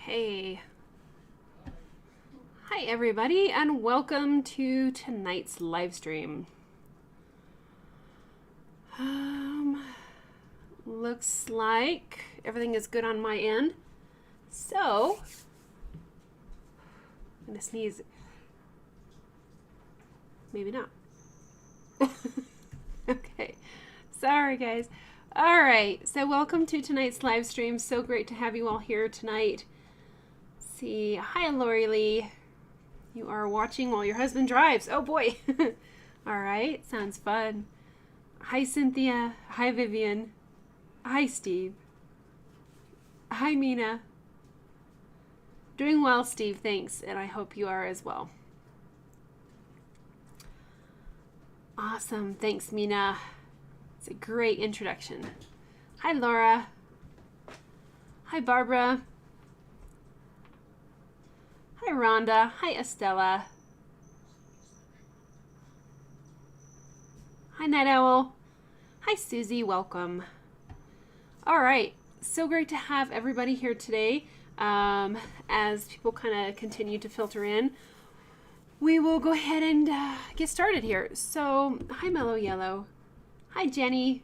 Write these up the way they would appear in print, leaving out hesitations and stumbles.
Okay. Hi everybody and welcome to tonight's live stream. Looks like everything is good on my end. So, I'm gonna sneeze. Maybe not. Okay. Sorry guys. All right. So welcome to tonight's live stream. So great to have you all here tonight. See, hi Lori Lee. You are watching while your husband drives. Oh boy. All right, sounds fun. Hi Cynthia. Hi Vivian. Hi Steve. Hi Mina. Doing well, Steve, thanks, and I hope you are as well. Awesome, thanks Mina. It's a great introduction. Hi Laura. Hi Barbara. Hi Rhonda. Hi Estella. Hi Night Owl. Hi Susie, welcome. All right, so great to have everybody here today. As people kind of continue to filter in, we will go ahead and get started here. So, hi Mellow Yellow. Hi Jenny.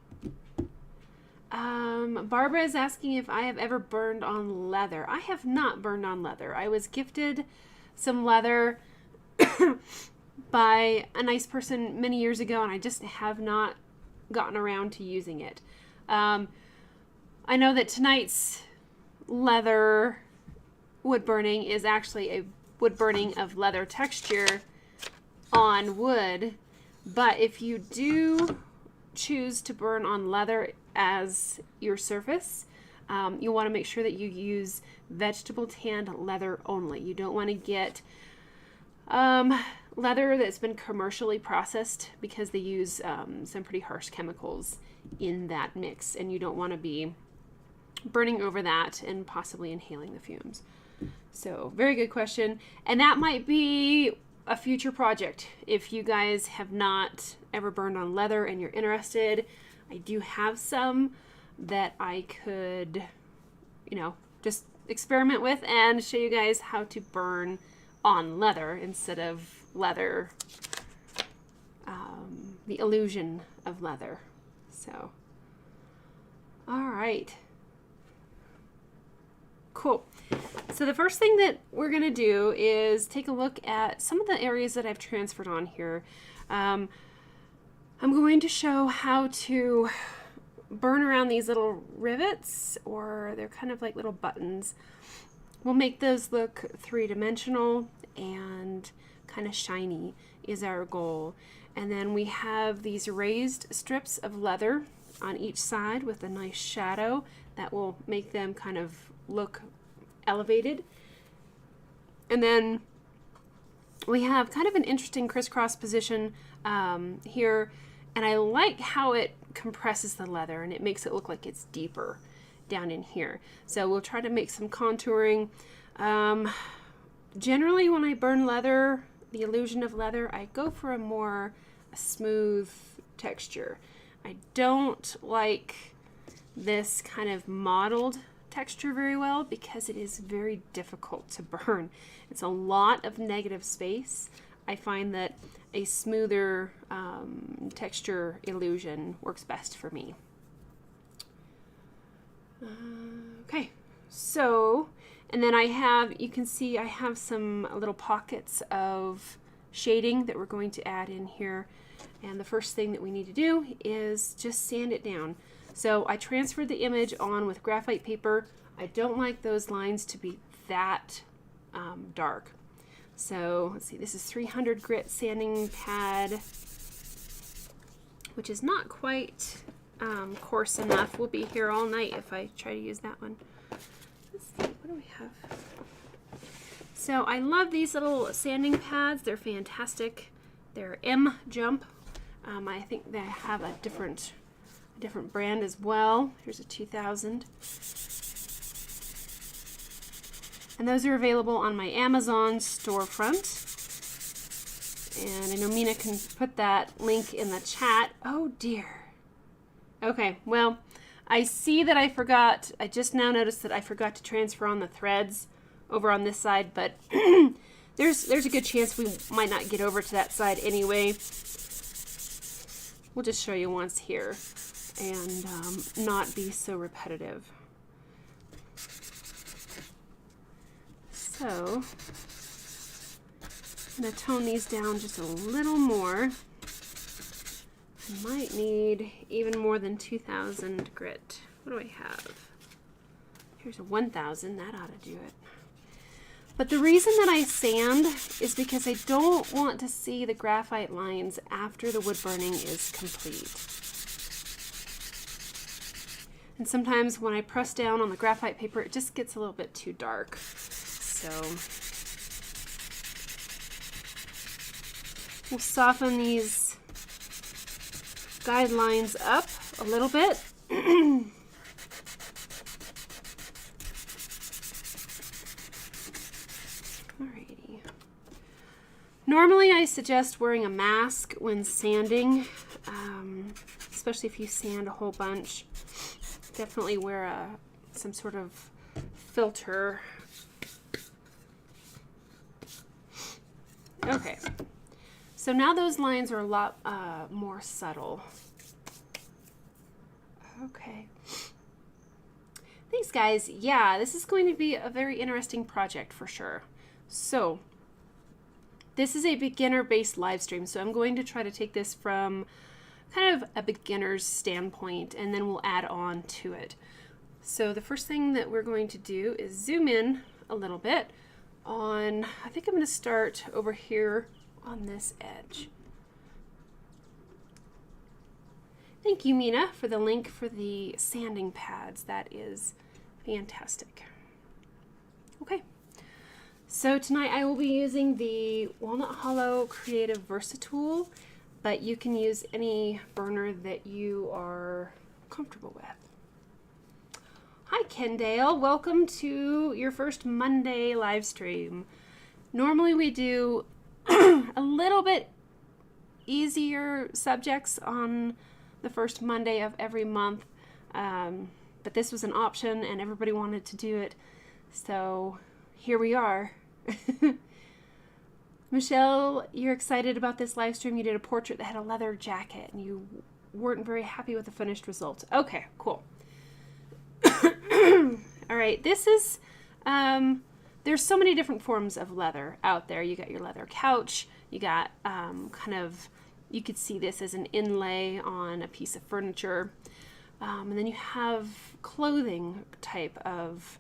Barbara is asking if I have ever burned on leather. I have not burned on leather. I was gifted some leather by a nice person many years ago, and I just have not gotten around to using it. I know that tonight's leather wood burning is actually a wood burning of leather texture on wood, but if you do choose to burn on leather as your surface, you want to make sure that you use vegetable tanned leather only. You don't want to get leather that's been commercially processed because they use some pretty harsh chemicals in that mix, and you don't want to be burning over that and possibly inhaling the fumes. So very good question, and that might be a future project. If you guys have not ever burned on leather and you're interested, I do have some that I could, just experiment with and show you guys how to burn on leather instead of leather, the illusion of leather. So, all right. Cool. So the first thing that we're going to do is take a look at some of the areas that I've transferred on here. I'm going to show how to burn around these little rivets, or they're kind of like little buttons. We'll make those look three-dimensional and kind of shiny is our goal. And then we have these raised strips of leather on each side with a nice shadow that will make them kind of look elevated. And then we have kind of an interesting crisscross position here, and I like how it compresses the leather and it makes it look like it's deeper down in here. So we'll try to make some contouring. Generally when I burn leather, the illusion of leather, I go for a more smooth texture. I don't like this kind of mottled texture very well because it is very difficult to burn. It's a lot of negative space. I find that a smoother texture illusion works best for me. Okay, so, and then I have, you can see I have some little pockets of shading that we're going to add in here. And the first thing that we need to do is just sand it down. So I transferred the image on with graphite paper. I don't like those lines to be that dark. So let's see, this is 300 grit sanding pad, which is not quite coarse enough. We'll be here all night if I try to use that one. Let's see, what do we have? So I love these little sanding pads. They're fantastic. They're M Jump. I think they have a different brand as well. Here's a 2000. And those are available on my Amazon storefront. And I know Mina can put that link in the chat. Oh dear. Okay, well, I see that I just now noticed that I forgot to transfer on the threads over on this side, but there's a good chance we might not get over to that side anyway. We'll just show you once here and not be so repetitive. So I'm going to tone these down just a little more. I might need even more than 2000 grit. What do I have? Here's a 1000. That ought to do it. But the reason that I sand is because I don't want to see the graphite lines after the wood burning is complete. And sometimes when I press down on the graphite paper, it just gets a little bit too dark. So we'll soften these guidelines up a little bit. Alrighty. Normally I suggest wearing a mask when sanding, especially if you sand a whole bunch. Definitely wear some sort of filter. Okay, so now those lines are a lot more subtle. Okay. Thanks, guys. Yeah, this is going to be a very interesting project for sure. So, this is a beginner-based live stream, so I'm going to try to take this from kind of a beginner's standpoint, and then we'll add on to it. So the first thing that we're going to do is zoom in a little bit on, I think I'm going to start over here on this edge. Thank you, Mina, for the link for the sanding pads. That is fantastic. Okay, so tonight I will be using the Walnut Hollow Creative Versa-Tool, but you can use any burner that you are comfortable with. Hi Kendale, welcome to your first Monday live stream. Normally we do a little bit easier subjects on the first Monday of every month, but this was an option and everybody wanted to do it, so here we are. Michelle, you're excited about this live stream. You did a portrait that had a leather jacket and you weren't very happy with the finished result. Okay, cool. All right, this is, there's so many different forms of leather out there. You got your leather couch, you got kind of, you could see this as an inlay on a piece of furniture. And then you have clothing type of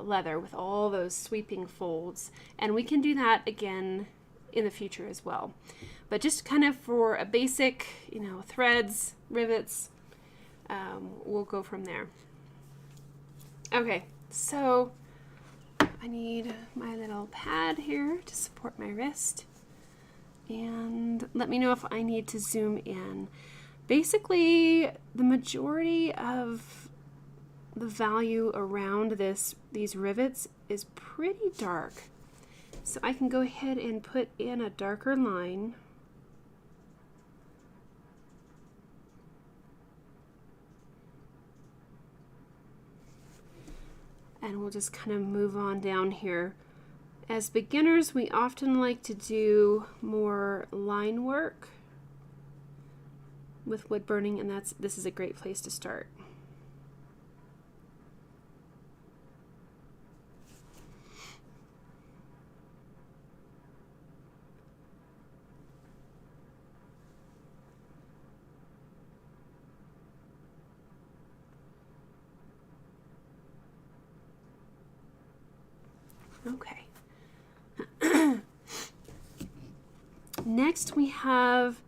leather with all those sweeping folds. And we can do that again in the future as well. But just kind of for a basic, you know, threads, rivets, we'll go from there. Okay, so I need my little pad here to support my wrist. And let me know if I need to zoom in. Basically, the majority of the value around these rivets is pretty dark. So I can go ahead and put in a darker line. And we'll just kind of move on down here. As beginners, we often like to do more line work with wood burning, and this is a great place to start. Okay. Next we have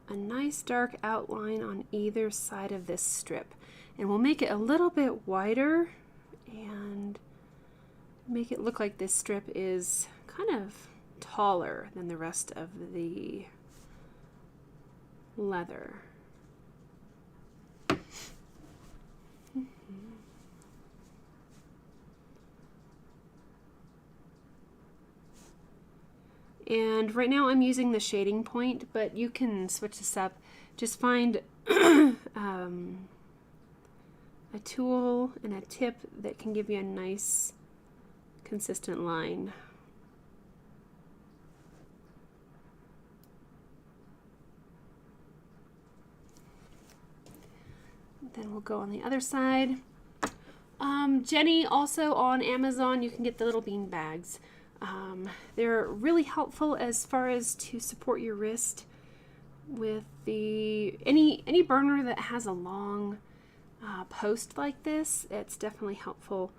a nice dark outline on either side of this strip, and we'll make it a little bit wider and make it look like this strip is kind of taller than the rest of the leather. And right now I'm using the shading point, but you can switch this up. Just find a tool and a tip that can give you a nice consistent line. Then we'll go on the other side. Jenny, also on Amazon, you can get the little bean bags. They're really helpful as far as to support your wrist with any burner that has a long post like this. It's definitely helpful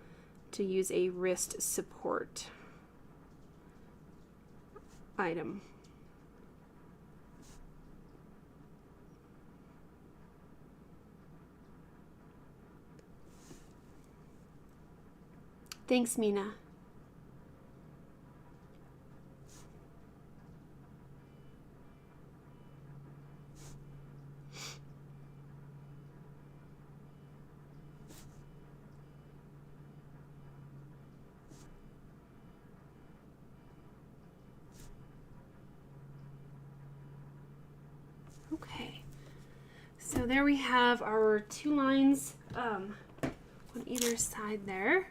to use a wrist support item. Thanks, Mina. Okay, so there we have our 2 lines on either side there.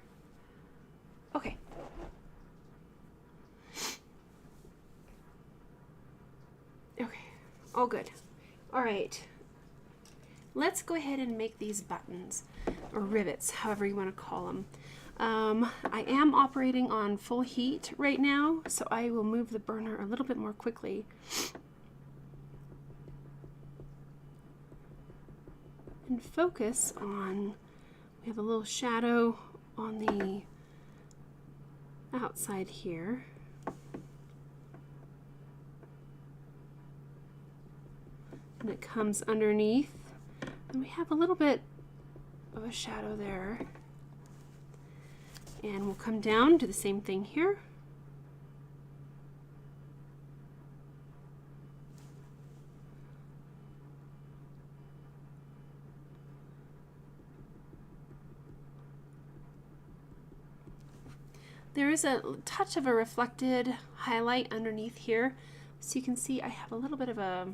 Okay. Okay, all good. All right, let's go ahead and make these buttons, or rivets, however you want to call them. I am operating on full heat right now, so I will move the burner a little bit more quickly. And focus on, we have a little shadow on the outside here. And it comes underneath. And we have a little bit of a shadow there. And we'll come down, do the same thing here. There is a touch of a reflected highlight underneath here. So you can see I have a little bit of a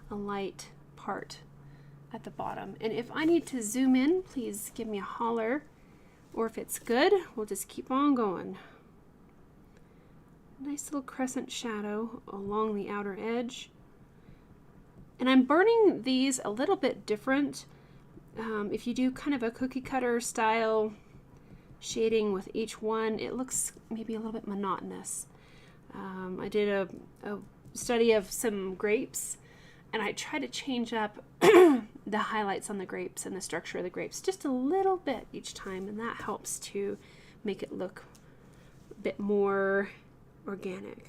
light part at the bottom. And if I need to zoom in, please give me a holler. Or if it's good, we'll just keep on going. Nice little crescent shadow along the outer edge. And I'm burning these a little bit different. If you do kind of a cookie cutter style shading with each one, it looks maybe a little bit monotonous. I did a study of some grapes, and I try to change up the highlights on the grapes and the structure of the grapes just a little bit each time, and that helps to make it look a bit more organic.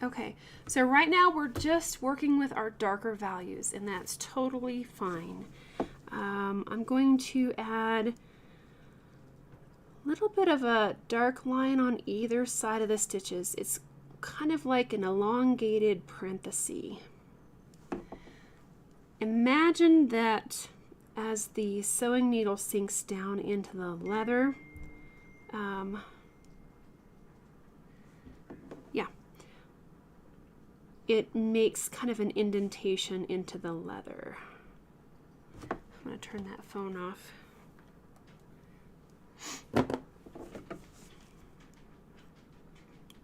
Okay, so right now we're just working with our darker values, and that's totally fine. I'm going to add a little bit of a dark line on either side of the stitches. It's kind of like an elongated parenthesis. Imagine that as the sewing needle sinks down into the leather, it makes kind of an indentation into the leather. I'm going to turn that phone off.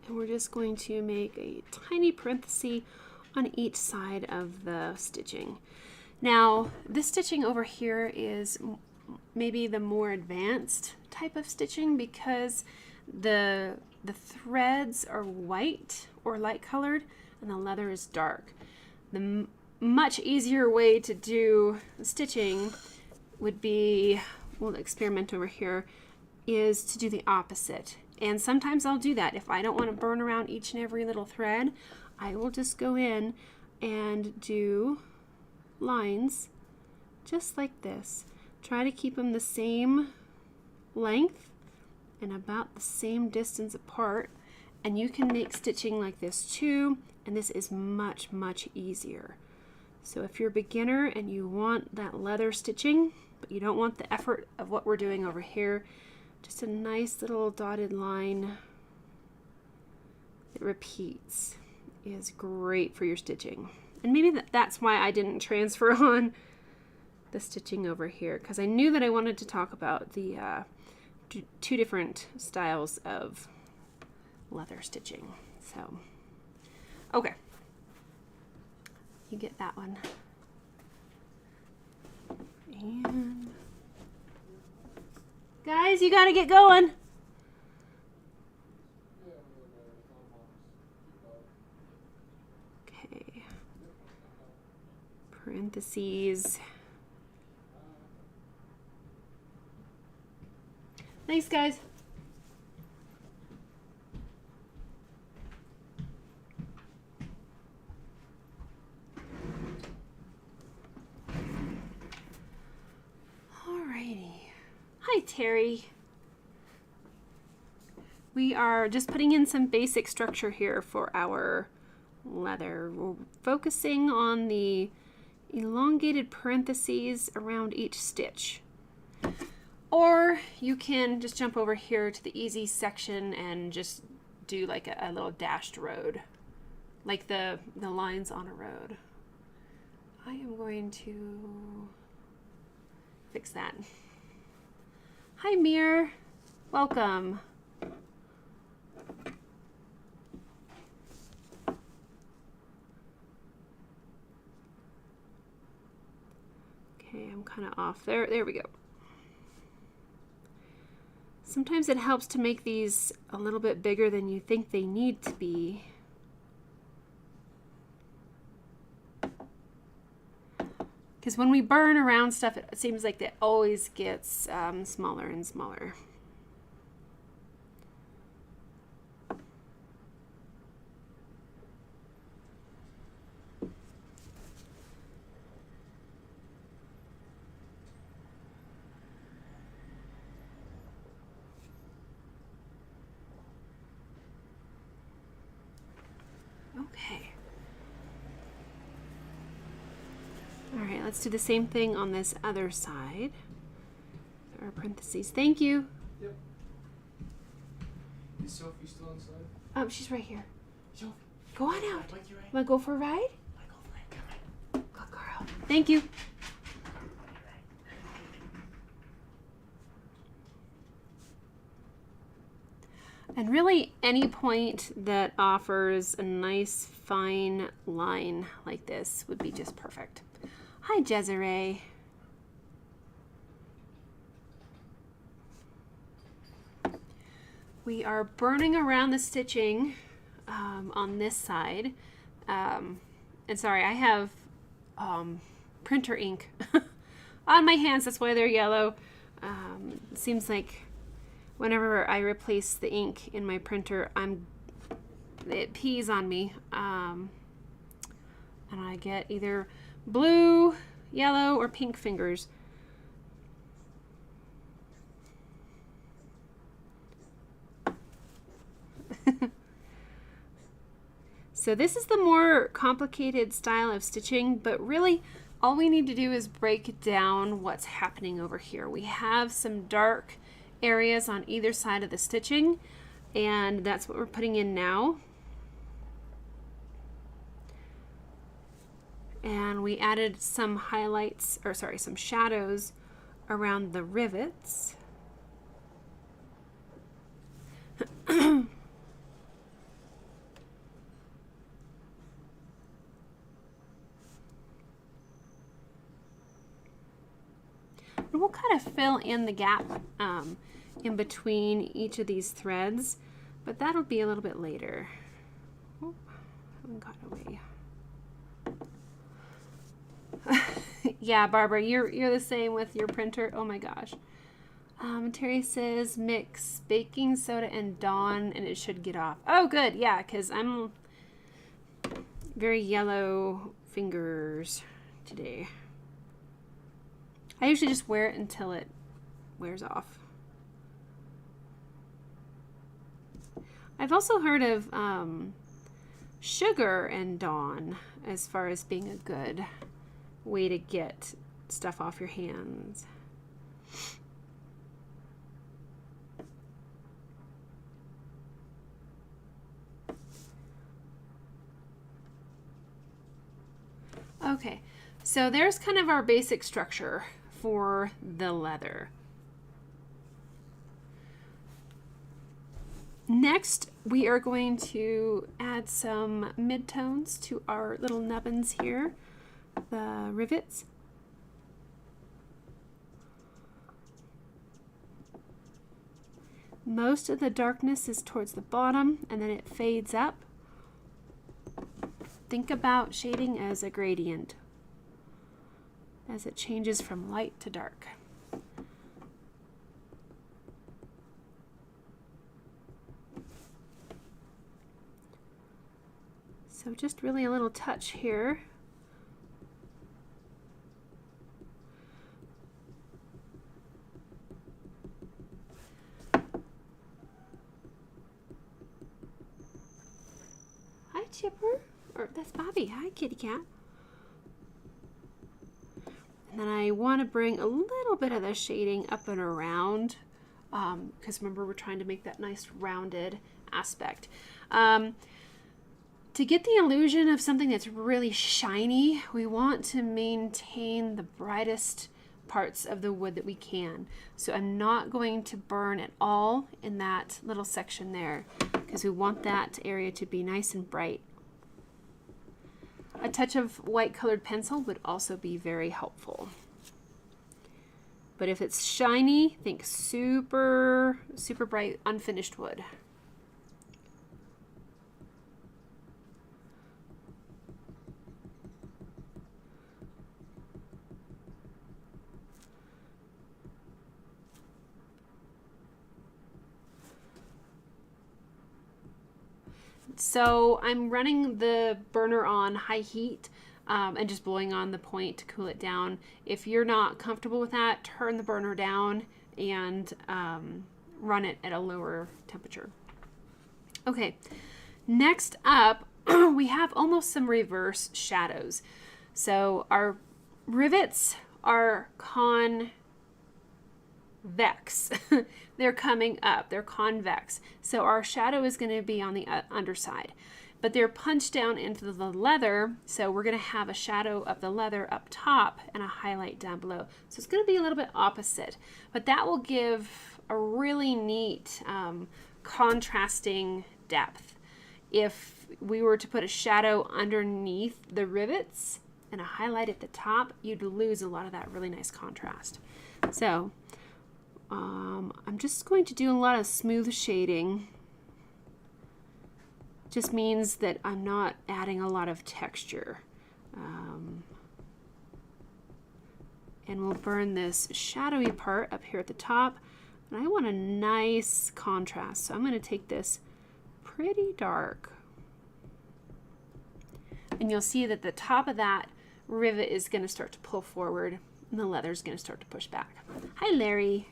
And we're just going to make a tiny parenthesis on each side of the stitching. Now, this stitching over here is maybe the more advanced type of stitching because the threads are white or light colored and the leather is dark. The much easier way to do stitching would be, we'll experiment over here, is to do the opposite. And sometimes I'll do that. If I don't want to burn around each and every little thread, I will just go in and do lines just like this. Try to keep them the same length and about the same distance apart, and you can make stitching like this too, and this is much, much easier. So if you're a beginner and you want that leather stitching, but you don't want the effort of what we're doing over here, just a nice little dotted line that repeats is great for your stitching. And maybe that's why I didn't transfer on the stitching over here because I knew that I wanted to talk about the two different styles of leather stitching. So, okay. You get that one. And guys, you gotta get going. Okay. Parentheses. Thanks, guys. Alrighty. Hi, Terry. We are just putting in some basic structure here for our leather. We're focusing on the elongated parentheses around each stitch. Or you can just jump over here to the easy section and just do like a little dashed road, like the lines on a road. I am going to fix that. Hi, Mir. Welcome. Okay, I'm kind of off there. There we go. Sometimes it helps to make these a little bit bigger than you think they need to be. Because when we burn around stuff, it seems like it always gets smaller and smaller. Okay. All right, let's do the same thing on this other side. Our parentheses. Thank you. Yep. Is Sophie still inside? She's right here. Sophie. Go on out. Like you right? Want to go for a ride? Like over right. Come on. Good girl. Thank you. And really, any point that offers a nice fine line like this would be just perfect. Hi, Desiree. We are burning around the stitching on this side. And sorry, I have printer ink on my hands. That's why they're yellow. It seems like whenever I replace the ink in my printer, it pees on me. And I get either blue, yellow, or pink fingers. So this is the more complicated style of stitching, but really all we need to do is break down what's happening over here. We have some dark areas on either side of the stitching, and that's what we're putting in now. And we added some highlights, or sorry, some shadows around the rivets. And we'll kind of fill in the gap in between each of these threads, but that'll be a little bit later. Oh, haven't got away. Yeah, Barbara, you're the same with your printer. Oh my gosh. Terry says mix baking soda and Dawn and it should get off. Oh, good. Yeah, because I'm very yellow fingers today. I usually just wear it until it wears off. I've also heard of sugar and Dawn as far as being a good way to get stuff off your hands. Okay, So there's kind of our basic structure for the leather. Next, we are going to add some midtones to our little nubbins here, the rivets. Most of the darkness is towards the bottom and then it fades up. Think about shading as a gradient as it changes from light to dark. So just really a little touch here. Hi, Chipper. Or that's Bobby. Hi, kitty cat. And then I want to bring a little bit of the shading up and around, because remember we're trying to make that nice rounded aspect. To get the illusion of something that's really shiny, we want to maintain the brightest parts of the wood that we can. So I'm not going to burn at all in that little section there, because we want that area to be nice and bright. A touch of white colored pencil would also be very helpful. But if it's shiny, think super, super bright unfinished wood. So I'm running the burner on high heat and just blowing on the point to cool it down. If you're not comfortable with that, turn the burner down and run it at a lower temperature. Okay, next up, we have almost some reverse shadows. So our rivets are convex. They're coming up, they're convex. So our shadow is going to be on the underside, but they're punched down into the leather. So we're going to have a shadow of the leather up top and a highlight down below. So it's going to be a little bit opposite, but that will give a really neat contrasting depth. If we were to put a shadow underneath the rivets and a highlight at the top, you'd lose a lot of that really nice contrast. So I'm just going to do a lot of smooth shading. Just means that I'm not adding a lot of texture. And we'll burn this shadowy part up here at the top. And I want a nice contrast, so I'm going to take this pretty dark. And you'll see that the top of that rivet is going to start to pull forward and the leather is going to start to push back. Hi, Larry.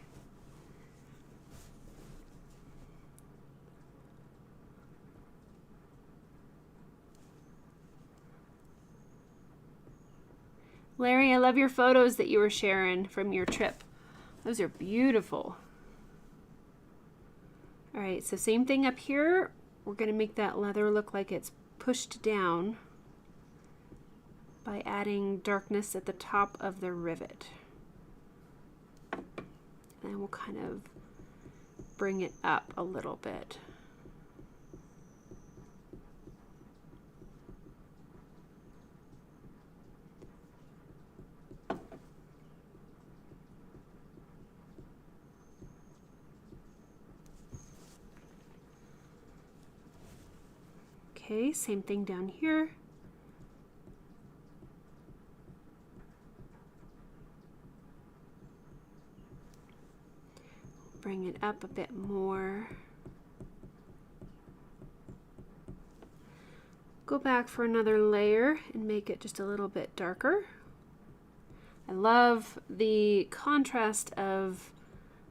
Larry, I love your photos that you were sharing from your trip. Those are beautiful. All right, so same thing up here. We're going to make that leather look like it's pushed down by adding darkness at the top of the rivet. And we'll kind of bring it up a little bit. Okay, same thing down here. Bring it up a bit more. Go back for another layer and make it just a little bit darker. I love the contrast of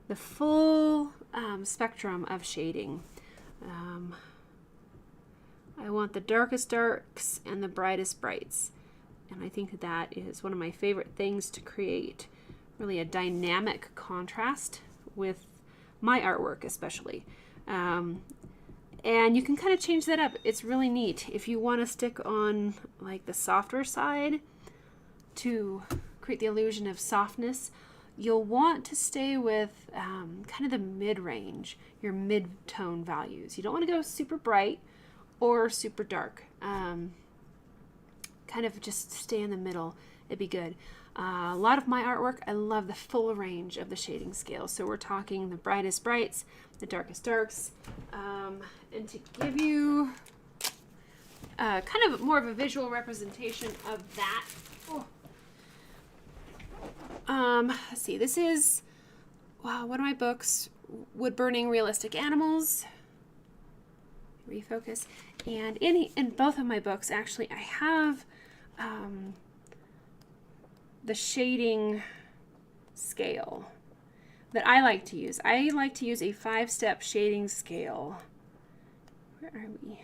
the full spectrum of shading. I want the darkest darks and the brightest brights. And I think that is one of my favorite things to create really a dynamic contrast with my artwork especially. And you can kind of change that up. It's really neat. If you want to stick on like the softer side, to create the illusion of softness, you'll want to stay with kind of the mid-range, your mid-tone values. You don't want to go super bright or super dark. Kind of just stay in the middle. It'd be good. A lot of my artwork, I love the full range of the shading scale. So we're talking the brightest brights, the darkest darks. And to give you kind of more of a visual representation of that. Let's see, this is one of my books, Woodburning Realistic Animals. Refocus. And in both of my books, actually, I have the shading scale that I like to use. I like to use a 5-step shading scale. Where are we?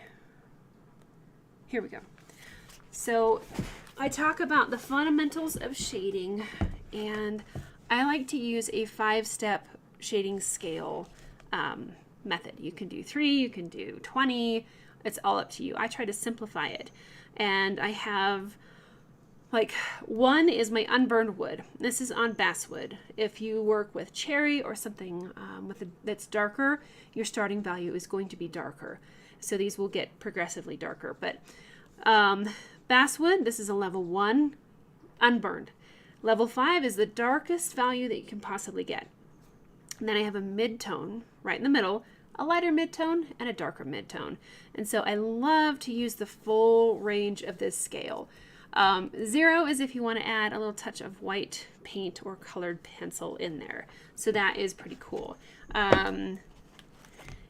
Here we go. So I talk about the fundamentals of shading, and I like to use a 5-step shading scale method. You can do 3, you can do 20. It's all up to you. I try to simplify it. And I have, like, 1 is my unburned wood. This is on basswood. If you work with cherry or something that's darker, your starting value is going to be darker. So these will get progressively darker. But basswood, this is a level 1, unburned. Level 5 is the darkest value that you can possibly get. And then I have a mid-tone right in the middle, a lighter mid-tone and a darker mid-tone. And so I love to use the full range of this scale. 0 is if you want to add a little touch of white paint or colored pencil in there. So that is pretty cool. And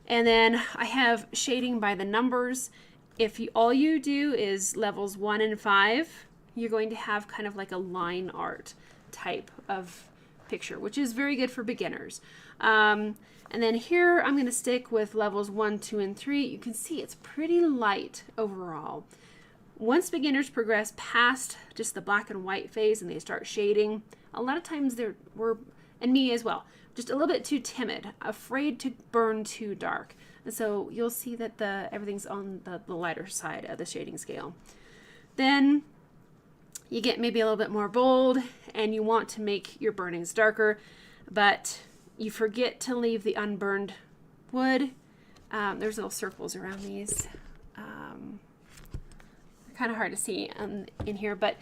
then I have shading by the numbers. If all you do is levels 1 and 5, you're going to have kind of like a line art type of picture, which is very good for beginners. And then here I'm going to stick with levels 1, 2, and 3. You can see it's pretty light overall. Once beginners progress past just the black and white phase and they start shading, a lot of times we're, and me as well, just a little bit too timid, afraid to burn too dark. And so you'll see that everything's on the lighter side of the shading scale. Then you get maybe a little bit more bold and you want to make your burnings darker, but you forget to leave the unburned wood. There's little circles around these. They're kind of hard to see in here, but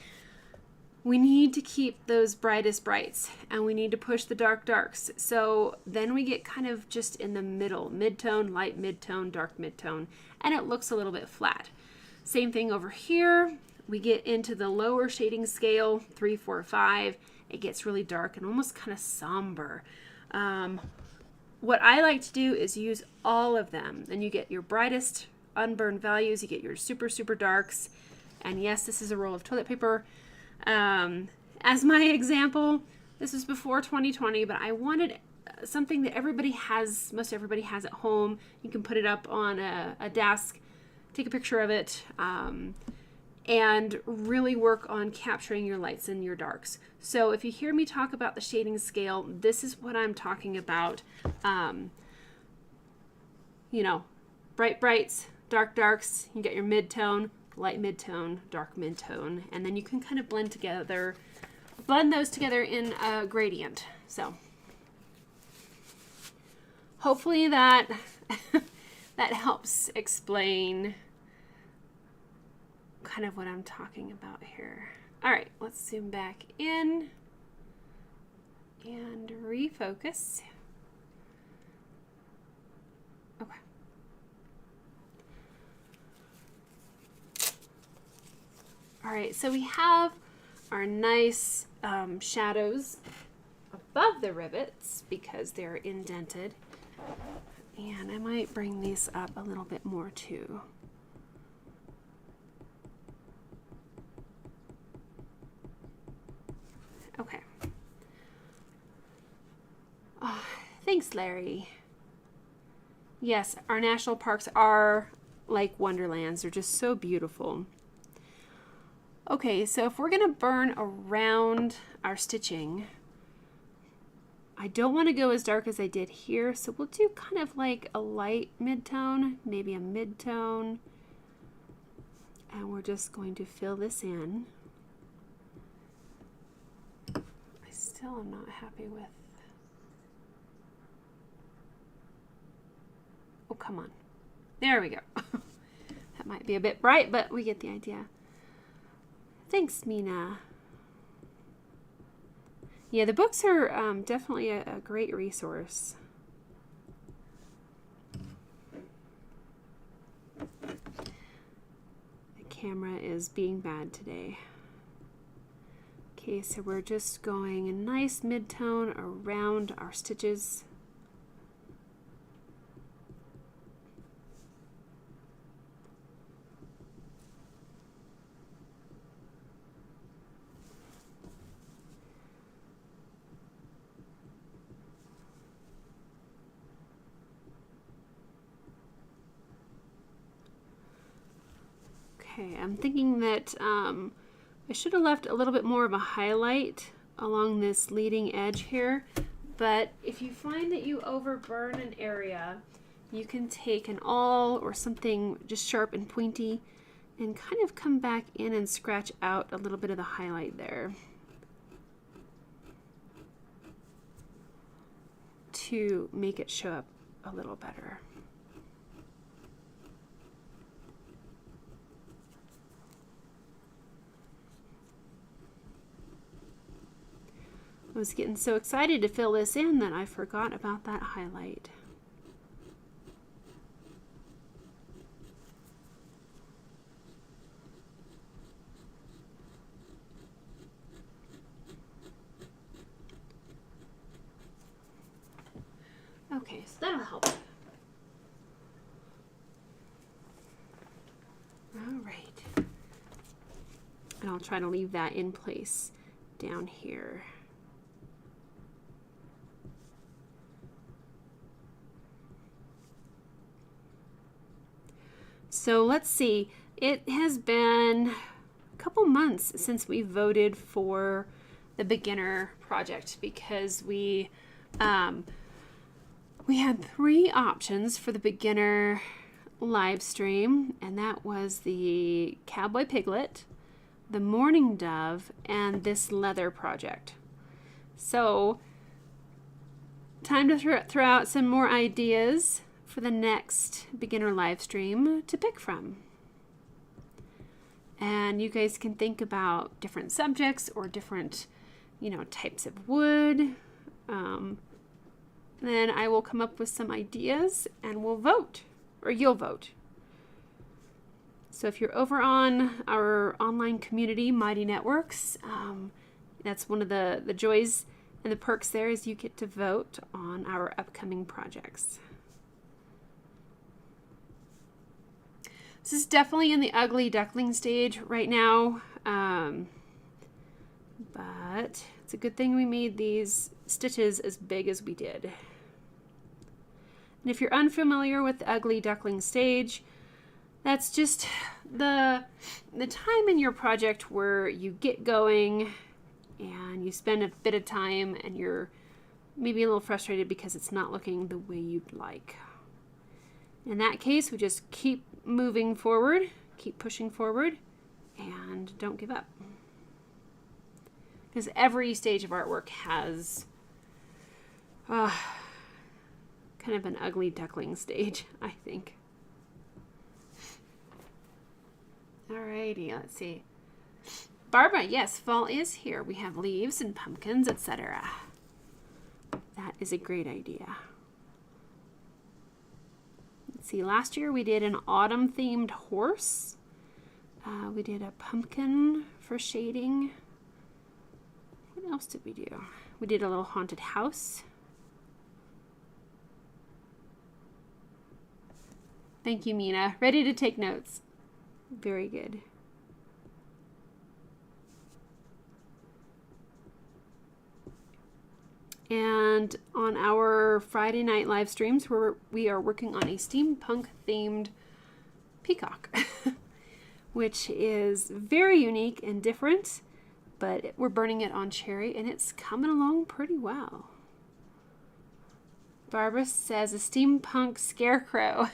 we need to keep those brightest brights and we need to push the dark darks. So then we get kind of just in the middle, mid-tone, light mid-tone, dark mid-tone, and it looks a little bit flat. Same thing over here. We get into the lower shading scale, 3, 4, 5. It gets really dark and almost kind of somber. What I like to do is use all of them, and you get your brightest unburned values, you get your super, super darks, and yes, this is a roll of toilet paper. As my example, this was before 2020, but I wanted something that most everybody has at home. You can put it up on a desk, take a picture of it, and really work on capturing your lights and your darks. So if you hear me talk about the shading scale, this is what I'm talking about. Bright brights, dark darks, you get your mid-tone, light mid-tone, dark mid-tone, and then you can kind of blend those together in a gradient. So hopefully that that helps explain kind of what I'm talking about here. All right, let's zoom back in and refocus. Okay. All right, so we have our nice shadows above the rivets because they're indented. And I might bring these up a little bit more too. Okay. Oh, thanks, Larry. Yes, our national parks are like wonderlands. They're just so beautiful. Okay, so if we're going to burn around our stitching, I don't want to go as dark as I did here, so we'll do kind of like a light mid-tone, maybe a mid-tone, and we're just going to fill this in. I'm not happy with. Oh, come on. There we go. That might be a bit bright, but we get the idea. Thanks, Mina. Yeah, the books are definitely a great resource. The camera is being bad today. Okay, so we're just going a nice mid-tone around our stitches. Okay, I'm thinking that I should have left a little bit more of a highlight along this leading edge here, but if you find that you overburn an area, you can take an awl or something just sharp and pointy and kind of come back in and scratch out a little bit of the highlight there to make it show up a little better. I was getting so excited to fill this in that I forgot about that highlight. Okay, so that'll help. All right. And I'll try to leave that in place down here. So let's see, it has been a couple months since we voted for the beginner project because we had 3 options for the beginner live stream, and that was the Cowboy Piglet, the Mourning Dove, and this leather project. So time to throw out some more ideas for the next beginner live stream to pick from. And you guys can think about different subjects or different, types of wood. Then I will come up with some ideas and we'll vote, or you'll vote. So if you're over on our online community, Mighty Networks, that's one of the joys and the perks there is you get to vote on our upcoming projects. This is definitely in the ugly duckling stage right now, but it's a good thing we made these stitches as big as we did. And if you're unfamiliar with the ugly duckling stage, that's just the time in your project where you get going and you spend a bit of time and you're maybe a little frustrated because it's not looking the way you'd like. In that case, we just keep moving forward, keep pushing forward, and don't give up. Because every stage of artwork has kind of an ugly duckling stage, I think. Alrighty, let's see. Barbara, yes, fall is here. We have leaves and pumpkins, etc. That is a great idea. Let's see, last year we did an autumn themed horse. We did a pumpkin for shading. What else did we do? We did a little haunted house. Thank you, Mina. Ready to take notes. Very good. And on our Friday night live streams, we are working on a steampunk themed peacock, which is very unique and different, but we're burning it on cherry and it's coming along pretty well. Barbara says a steampunk scarecrow.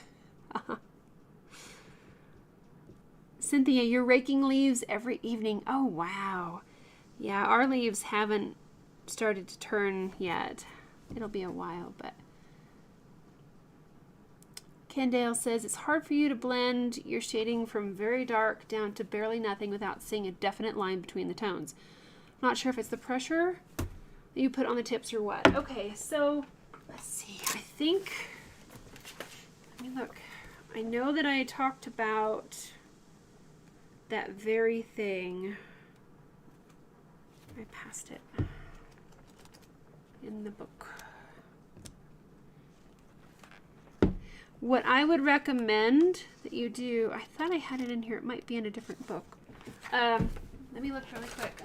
Cynthia, you're raking leaves every evening. Oh, wow. Yeah, our leaves haven't started to turn yet. It'll be a while, but Kendale says it's hard for you to blend your shading from very dark down to barely nothing without seeing a definite line between the tones. Not sure if it's the pressure that you put on the tips or what. Okay, so let's see. I think, let me look. I know that I talked about that very thing. I passed it in the book. What I would recommend that you do, I thought I had it in here. It might be in a different book. Let me look really quick.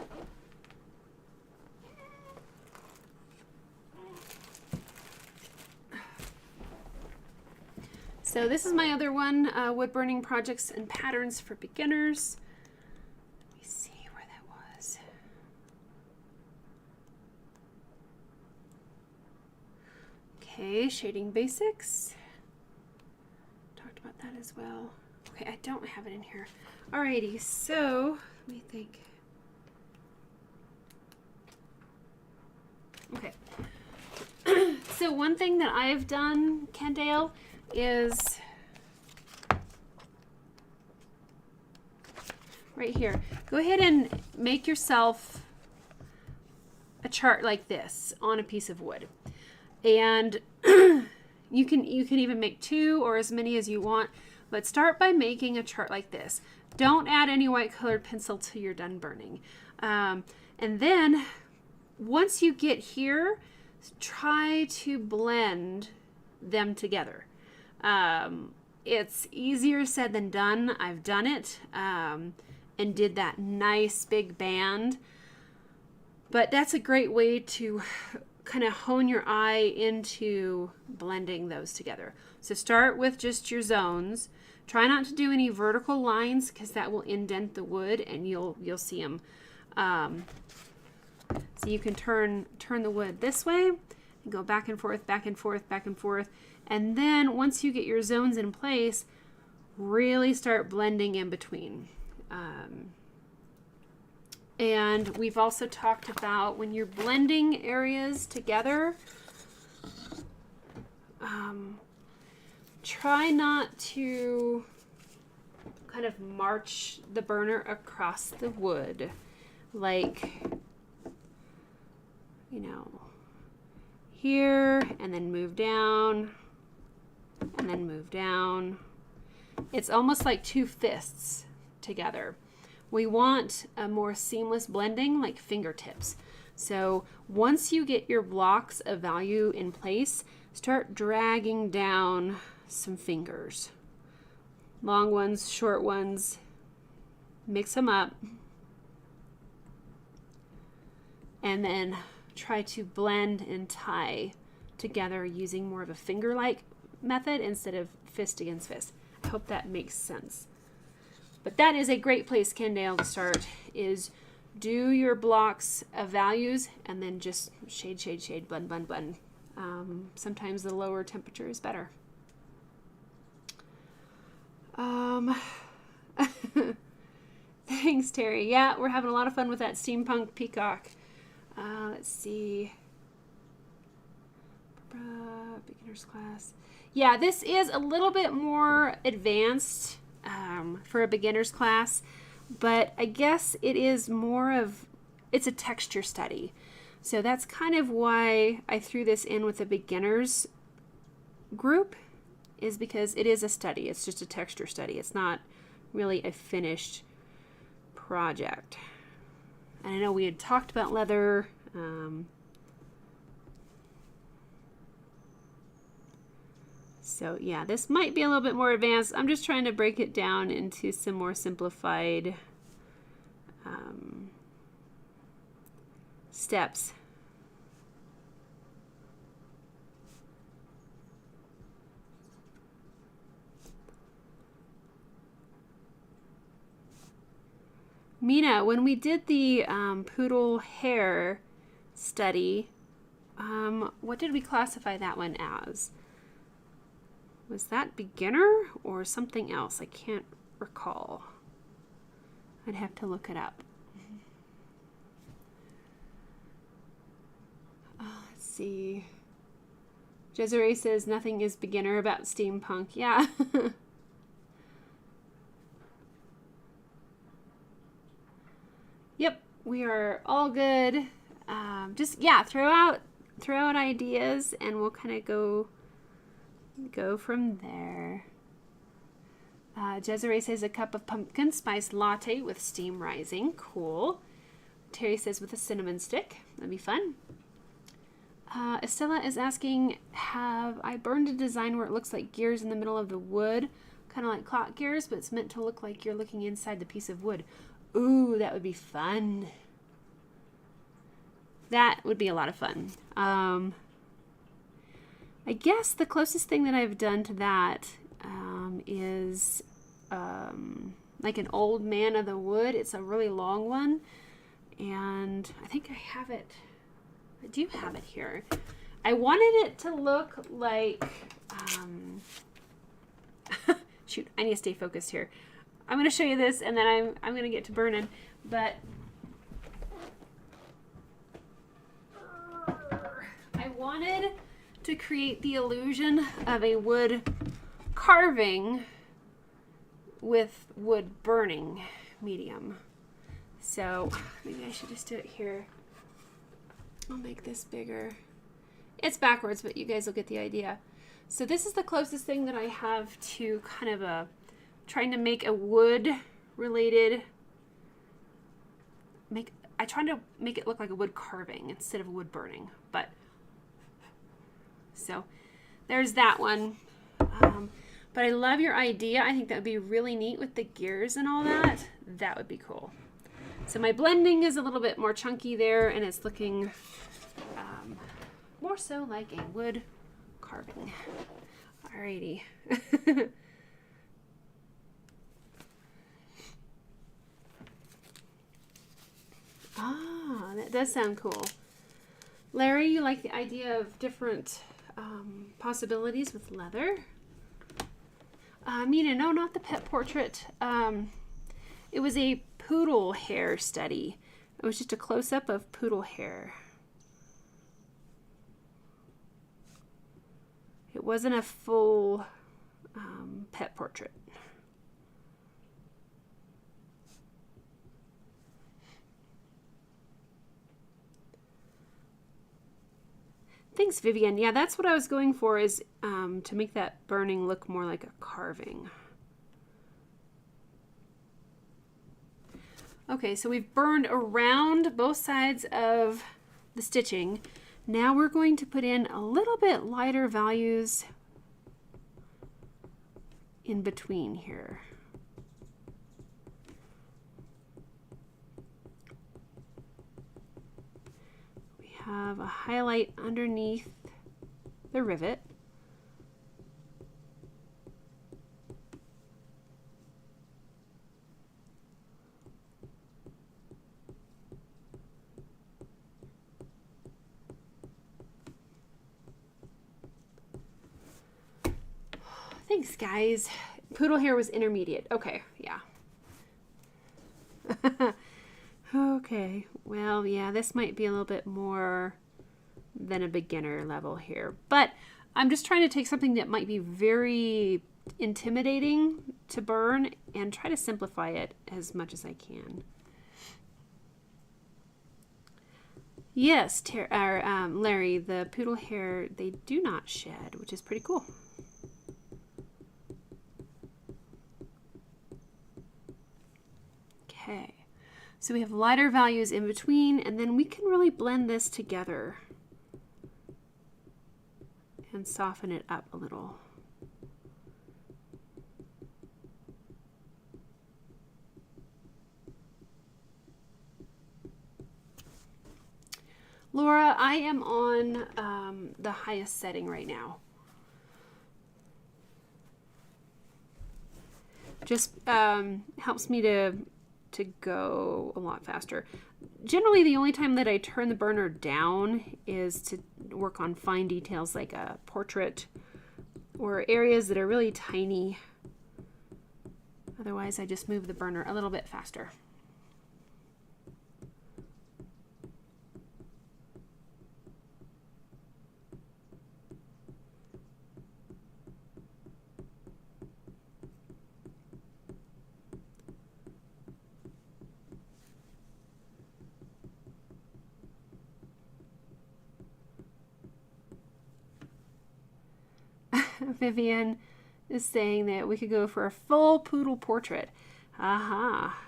So this is my other one, Wood Burning Projects and Patterns for Beginners. Let me see where that was. Okay, Shading Basics. About that as well. Okay, I don't have it in here. Alrighty, so let me think. Okay. So one thing that I've done, Kendale, is right here. Go ahead and make yourself a chart like this on a piece of wood. And you can even make 2 or as many as you want, but start by making a chart like this. Don't add any white colored pencil till you're done burning. And then once you get here, try to blend them together. It's easier said than done. I've done it and did that nice big band, but that's a great way to kind of hone your eye into blending those together. So start with just your zones. Try not to do any vertical lines because that will indent the wood and you'll see them. So you can turn the wood this way and go back and forth, back and forth, back and forth. And then once you get your zones in place, really start blending in between. And we've also talked about when you're blending areas together, try not to kind of march the burner across the wood, like, you know, here, and then move down, and then move down. It's almost like 2 fists together. We want a more seamless blending, like fingertips. So once you get your blocks of value in place, start dragging down some fingers. Long ones, short ones, mix them up. And then try to blend and tie together using more of a finger-like method instead of fist against fist. I hope that makes sense. But that is a great place, Kendale, to start, is do your blocks of values and then just shade, shade, shade, blend, blend, blend. Sometimes the lower temperature is better. Thanks, Terry. Yeah, we're having a lot of fun with that steampunk peacock. Let's see. Beginner's class. Yeah, this is a little bit more advanced for a beginner's class, but I guess it is more of, it's a texture study. So that's kind of why I threw this in with the beginners group, is because it is a study. It's just a texture study. It's not really a finished project. And I know we had talked about leather. So yeah, this might be a little bit more advanced. I'm just trying to break it down into some more simplified steps. Mina, when we did the poodle hair study, what did we classify that one as? Was that beginner or something else? I can't recall. I'd have to look it up. see. Desiree says nothing is beginner about steampunk. Yeah. Yep, we are all good. Just yeah, throw out ideas, and we'll kind of go from there. Desiree says a cup of pumpkin spice latte with steam rising. Cool. Terry says with a cinnamon stick. That'd be fun. Estella is asking, have I burned a design where it looks like gears in the middle of the wood? Kind of like clock gears, but it's meant to look like you're looking inside the piece of wood. Ooh, that would be fun. That would be a lot of fun. I guess the closest thing that I've done to that is like an old man of the wood. It's a really long one. And I think I have it. I do have it here. I wanted it to look like, shoot, I need to stay focused here. I'm going to show you this, and then I'm going to get to burning. But I wanted to create the illusion of a wood carving with wood burning medium. So maybe I should just do it here. I'll make this bigger. It's backwards, but you guys will get the idea. So this is the closest thing that I have to kind of trying to make a wood related, I trying to make it look like a wood carving instead of a wood burning. But so there's that one. But I love your idea. I think that would be really neat with the gears and all that. That would be cool. So my blending is a little bit more chunky there, and it's looking more so like a wood carving. Alrighty. Ah, that does sound cool. Larry, you like the idea of different possibilities with leather? Mina, no, not the pet portrait. It was a poodle hair study. It was just a close-up of poodle hair. It wasn't a full pet portrait. Thanks, Vivian. Yeah, that's what I was going for, is to make that burning look more like a carving. Okay, so we've burned around both sides of the stitching. Now we're going to put in a little bit lighter values in between here. We have a highlight underneath the rivet. Thanks, guys. Poodle hair was intermediate. Okay, yeah. Okay, well, yeah, this might be a little bit more than a beginner level here. But I'm just trying to take something that might be very intimidating to burn and try to simplify it as much as I can. Yes, Larry, the poodle hair, they do not shed, which is pretty cool. Okay, so we have lighter values in between, and then we can really blend this together and soften it up a little. Laura, I am on the highest setting right now. Just helps me to go a lot faster. Generally, the only time that I turn the burner down is to work on fine details like a portrait or areas that are really tiny. Otherwise, I just move the burner a little bit faster. Vivian is saying that we could go for a full poodle portrait. Aha.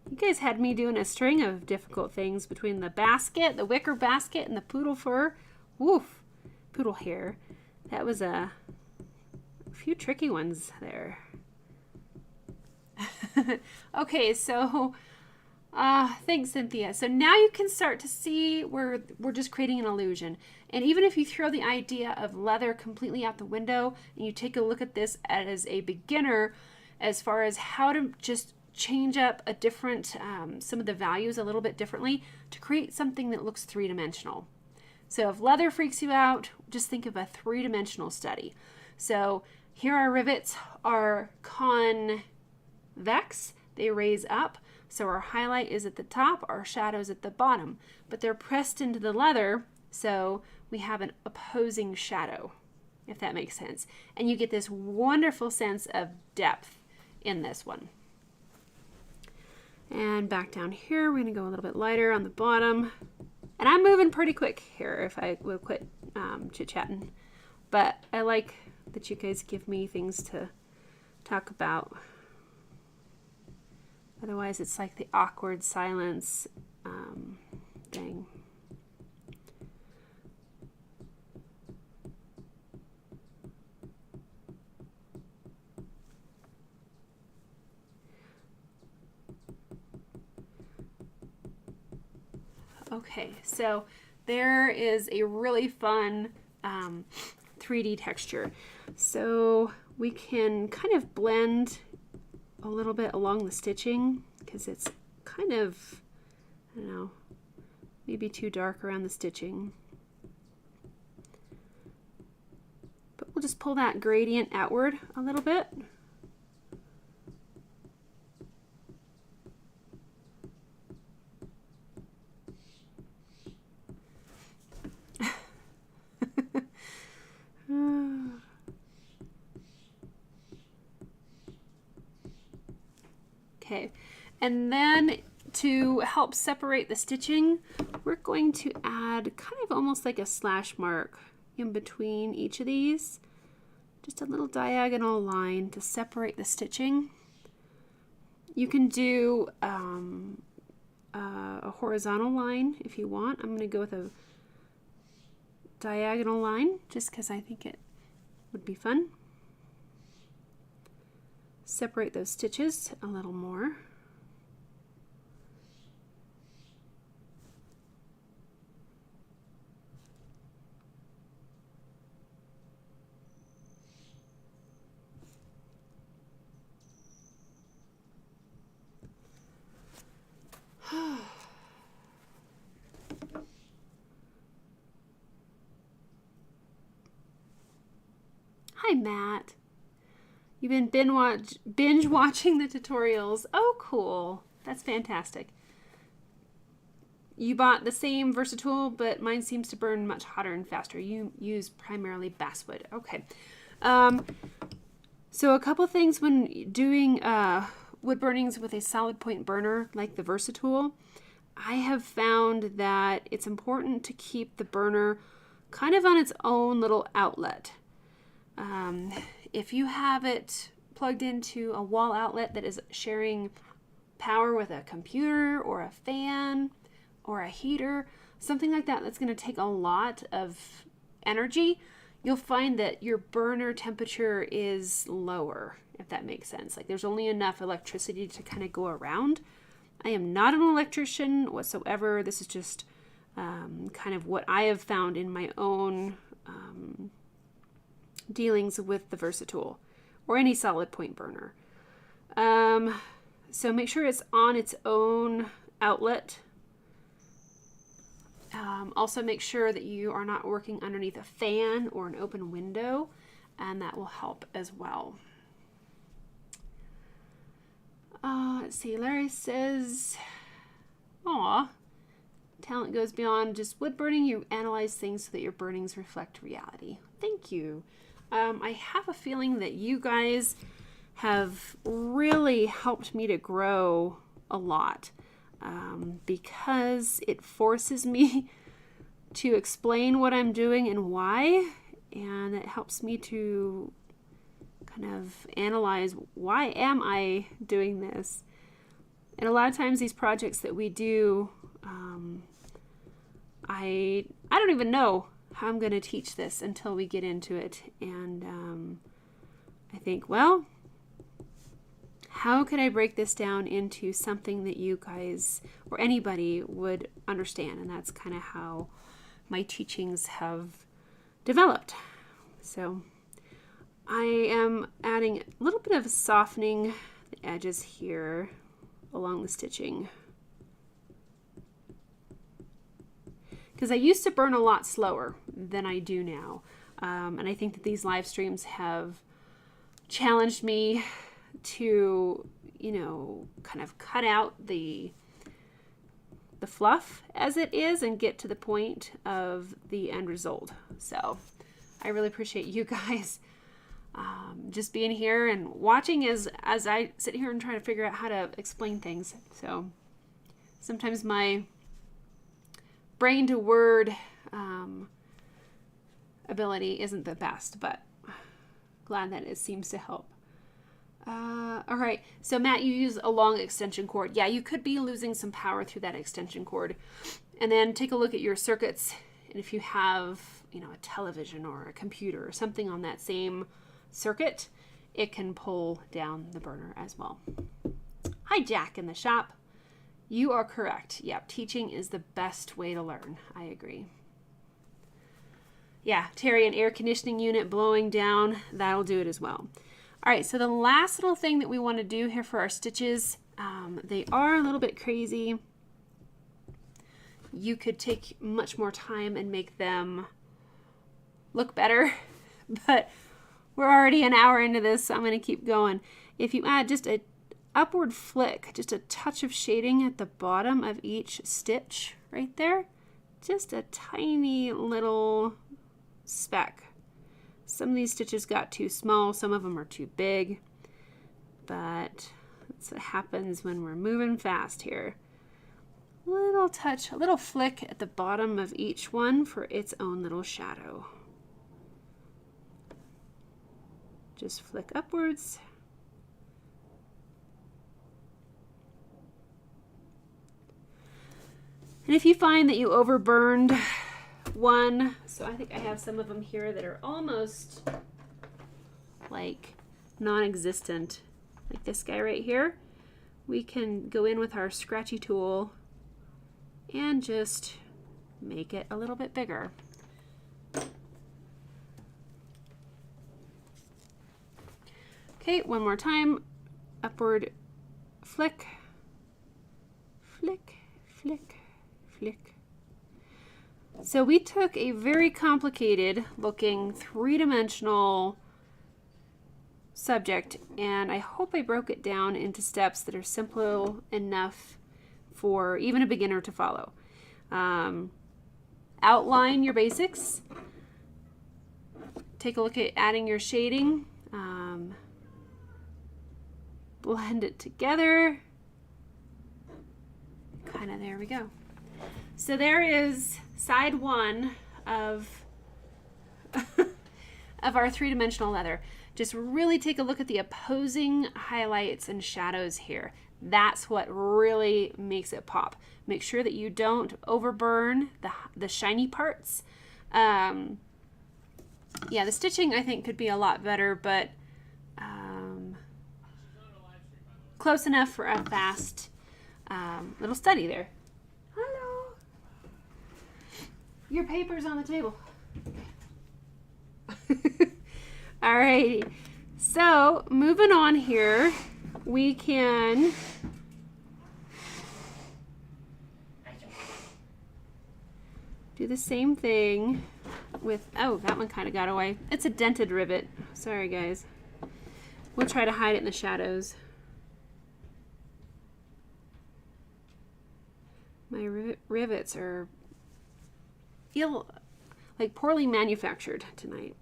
You guys had me doing a string of difficult things between the basket, the wicker basket, and the poodle fur. Woof. Poodle hair. That was a few tricky ones there. Okay, so thanks, Cynthia. So now you can start to see where we're just creating an illusion. And even if you throw the idea of leather completely out the window and you take a look at this as a beginner, as far as how to just change up a different, some of the values a little bit differently to create something that looks three-dimensional. So if leather freaks you out, just think of a three-dimensional study. So here our rivets are convex, they raise up. So our highlight is at the top, our shadow's at the bottom, but they're pressed into the leather, so we have an opposing shadow, if that makes sense. And you get this wonderful sense of depth in this one. And back down here, we're gonna go a little bit lighter on the bottom. And I'm moving pretty quick here if I will quit chit-chatting. But I like that you guys give me things to talk about. Otherwise, it's like the awkward silence thing. Okay, so there is a really fun 3D texture. So we can kind of blend a little bit along the stitching because it's kind of, I don't know, maybe too dark around the stitching. But we'll just pull that gradient outward a little bit. Okay, and then to help separate the stitching, we're going to add kind of almost like a slash mark in between each of these. Just a little diagonal line to separate the stitching. You can do a horizontal line if you want. I'm going to go with a diagonal line just because I think it would be fun. Separate those stitches a little more. Hi, Matt. You've been binge watching the tutorials. Oh, cool. That's fantastic. You bought the same Versa-Tool, but mine seems to burn much hotter and faster. You use primarily basswood. Okay. So a couple things when doing wood burnings with a solid point burner like the Versa-Tool, I have found that it's important to keep the burner kind of on its own little outlet. If you have it plugged into a wall outlet that is sharing power with a computer or a fan or a heater, something like that, that's going to take a lot of energy, you'll find that your burner temperature is lower, if that makes sense. Like there's only enough electricity to kind of go around. I am not an electrician whatsoever. This is just kind of what I have found in my own dealings with the Versa-Tool or any solid point burner. So make sure it's on its own outlet. Also make sure that you are not working underneath a fan or an open window, and that will help as well. Let's see, Larry says, aw, talent goes beyond just wood burning. You analyze things so that your burnings reflect reality. Thank you. I have a feeling that you guys have really helped me to grow a lot because it forces me to explain what I'm doing and why, and it helps me to kind of analyze, why am I doing this? And a lot of times these projects that we do, I don't even know how I'm going to teach this until we get into it. And I think, well, how could I break this down into something that you guys or anybody would understand? And that's kind of how my teachings have developed. So I am adding a little bit of softening the edges here along the stitching, because I used to burn a lot slower than I do now. And I think that these live streams have challenged me to, you know, kind of cut out the fluff as it is and get to the point of the end result. So I really appreciate you guys just being here and watching as I sit here and try to figure out how to explain things. So sometimes my brain to word ability isn't the best, but glad that it seems to help. All right, so Matt, you use a long extension cord. Yeah, you could be losing some power through that extension cord. And then take a look at your circuits, and if you have, you know, a television or a computer or something on that same circuit, it can pull down the burner as well. Hi, Jack in the shop. You are correct. Yep, teaching is the best way to learn. I agree. Yeah, Terry, an air conditioning unit blowing down, that'll do it as well. All right, so the last little thing that we want to do here for our stitches, they are a little bit crazy. You could take much more time and make them look better, but we're already an hour into this, so I'm going to keep going. If you add just a upward flick, just a touch of shading at the bottom of each stitch right there, just a tiny little speck. Some of these stitches got too small, some of them are too big, but that's what happens when we're moving fast here. Little touch, a little flick at the bottom of each one for its own little shadow. Just flick upwards. And if you find that you overburned one, so I think I have some of them here that are almost like non-existent, like this guy right here, we can go in with our scratchy tool and just make it a little bit bigger. Okay, one more time, upward flick, flick, flick, flick. So we took a very complicated looking three-dimensional subject, and I hope I broke it down into steps that are simple enough for even a beginner to follow. Outline your basics. Take a look at adding your shading. Blend it together. Kind of, there we go. So there is side one of our three-dimensional leather. Just really take a look at the opposing highlights and shadows here. That's what really makes it pop. Make sure that you don't overburn the shiny parts. Yeah, the stitching I think could be a lot better, but close enough for a fast little study there. Hello. Your paper's on the table. All right. So moving on here, we can do the same thing with, oh, that one kind of got away. It's a dented rivet. Sorry, guys. We'll try to hide it in the shadows. My rivets are like poorly manufactured tonight.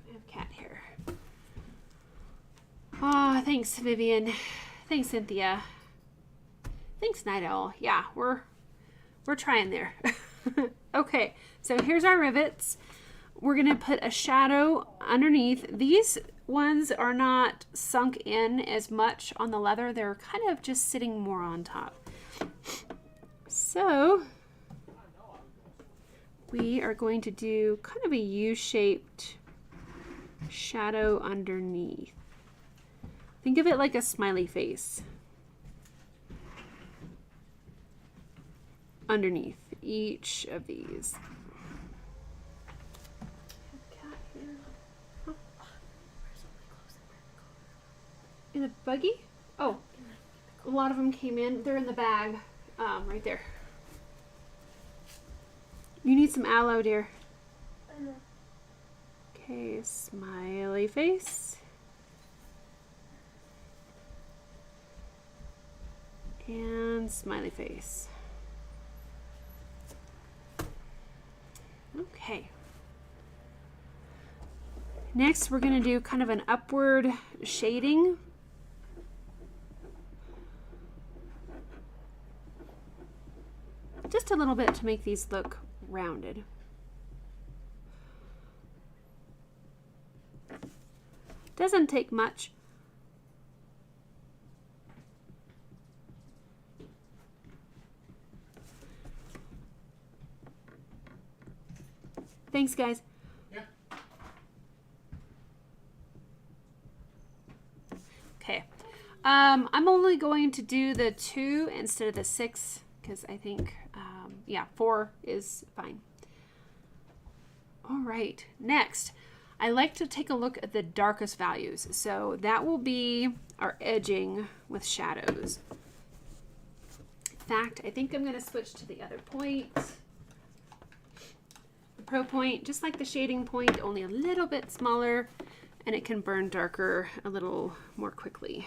I have cat hair. thanks, Vivian. Thanks, Cynthia. Thanks, Night Owl. Yeah, we're trying there. Okay, so here's our rivets. We're gonna put a shadow underneath. These ones are not sunk in as much on the leather. They're kind of just sitting more on top. So we are going to do kind of a U-shaped shadow underneath. Think of it like a smiley face. Underneath each of these. In the buggy? Oh, a lot of them came in. They're in the bag, right there. You need some aloe, dear. Okay, smiley face. And smiley face. Okay. Next, we're going to do kind of an upward shading. Just a little bit to make these look rounded. Doesn't take much. Thanks, guys. Yeah. Okay. I'm only going to do the 2 instead of the 6 because I think, yeah, 4 is fine. All right. Next, I like to take a look at the darkest values. So that will be our edging with shadows. In fact, I think I'm going to switch to the other point. Pro point, just like the shading point, only a little bit smaller, and it can burn darker a little more quickly.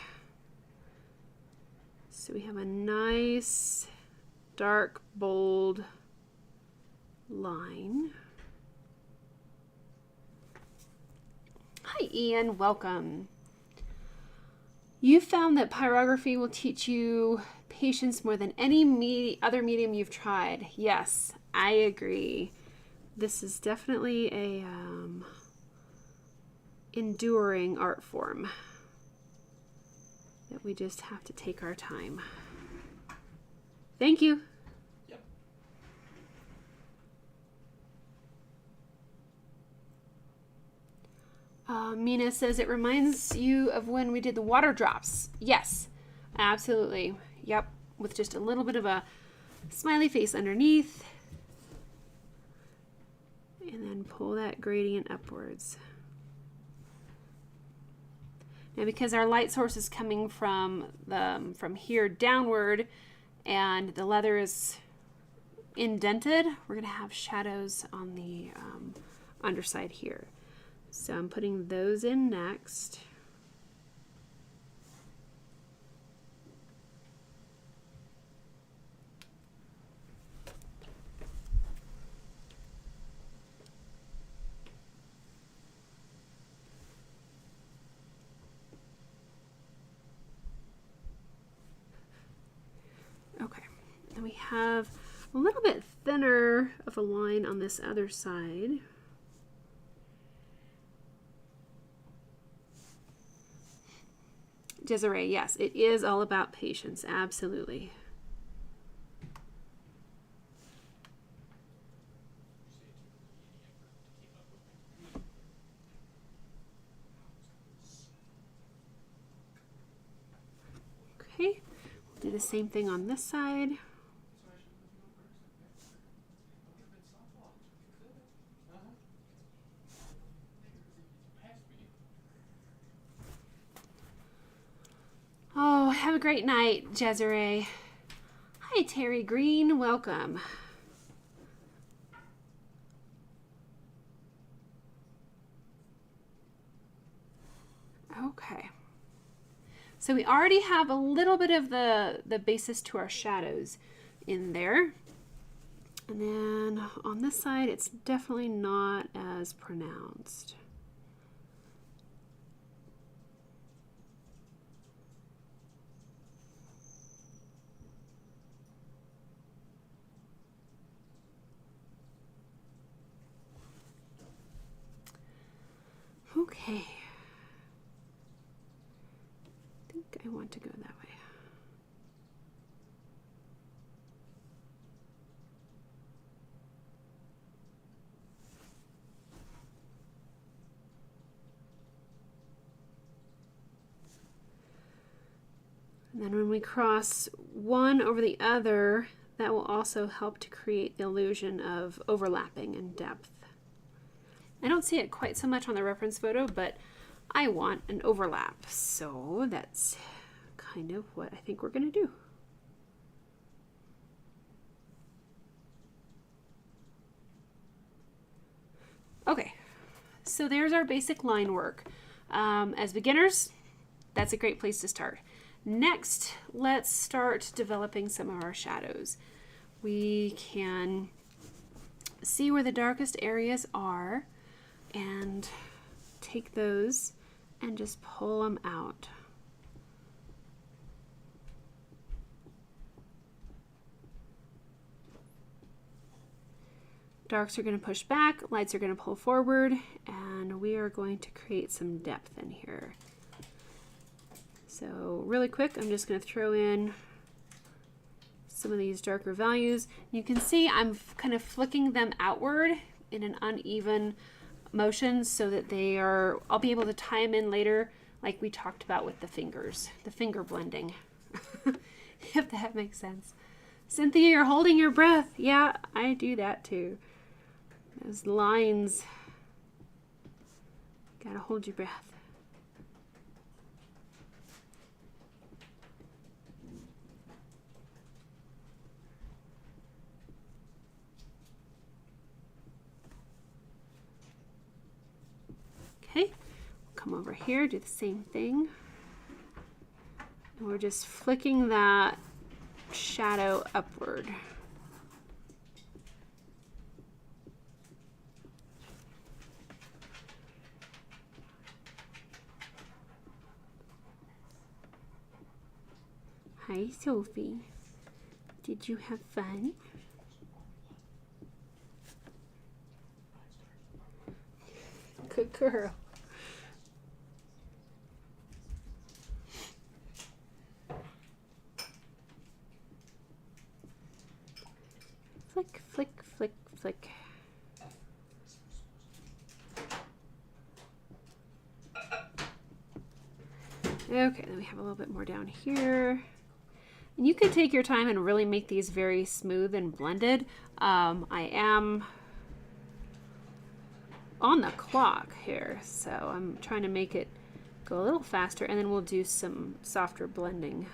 So we have a nice dark bold line. Hi Ian, welcome. You found that pyrography will teach you patience more than any other medium you've tried. Yes, I agree. This is definitely a enduring art form that we just have to take our time. Thank you. Yep. Mina says it reminds you of when we did the water drops. Yes, absolutely. Yep, with just a little bit of a smiley face underneath. And then pull that gradient upwards. Now because our light source is coming from here downward and the leather is indented, we're going to have shadows on the underside here. So I'm putting those in next. Okay, then we have a little bit thinner of a line on this other side. Desiree, yes, it is all about patience, absolutely. Okay, we'll do the same thing on this side. Oh, have a great night, Desiree. Hi, Terry Green. Welcome. Okay. So we already have a little bit of the basis to our shadows in there. And then on this side, it's definitely not as pronounced. Okay. I think I want to go that way. And then when we cross one over the other, that will also help to create the illusion of overlapping and depth. I don't see it quite so much on the reference photo, but I want an overlap. So that's kind of what I think we're going to do. Okay, so there's our basic line work. As beginners, that's a great place to start. Next, let's start developing some of our shadows. We can see where the darkest areas are and take those and just pull them out. Darks are going to push back, lights are going to pull forward, and we are going to create some depth in here. So really quick, I'm just going to throw in some of these darker values. You can see I'm kind of flicking them outward in an uneven motion so that they are, I'll be able to tie them in later like we talked about with the fingers, the finger blending, if that makes sense. Cynthia, you're holding your breath. Yeah, I do that too. Those lines, gotta hold your breath. Okay, come over here, do the same thing. And we're just flicking that shadow upward. Hi, Sophie. Did you have fun? Good girl. Flick, flick, flick, flick. Okay, then we have a little bit more down here. And you can take your time and really make these very smooth and blended. I am on the clock here, so I'm trying to make it go a little faster, and then we'll do some softer blending.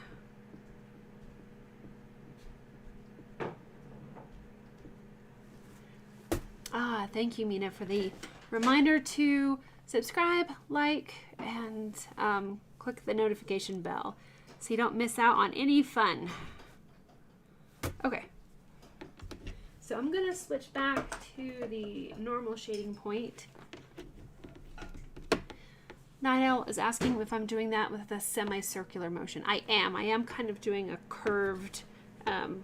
Thank you, Mina, for the reminder to subscribe, like, and click the notification bell so you don't miss out on any fun. Okay, so I'm gonna switch back to the normal shading point. Night Owl is asking if I'm doing that with a semicircular motion. I am kind of doing a curved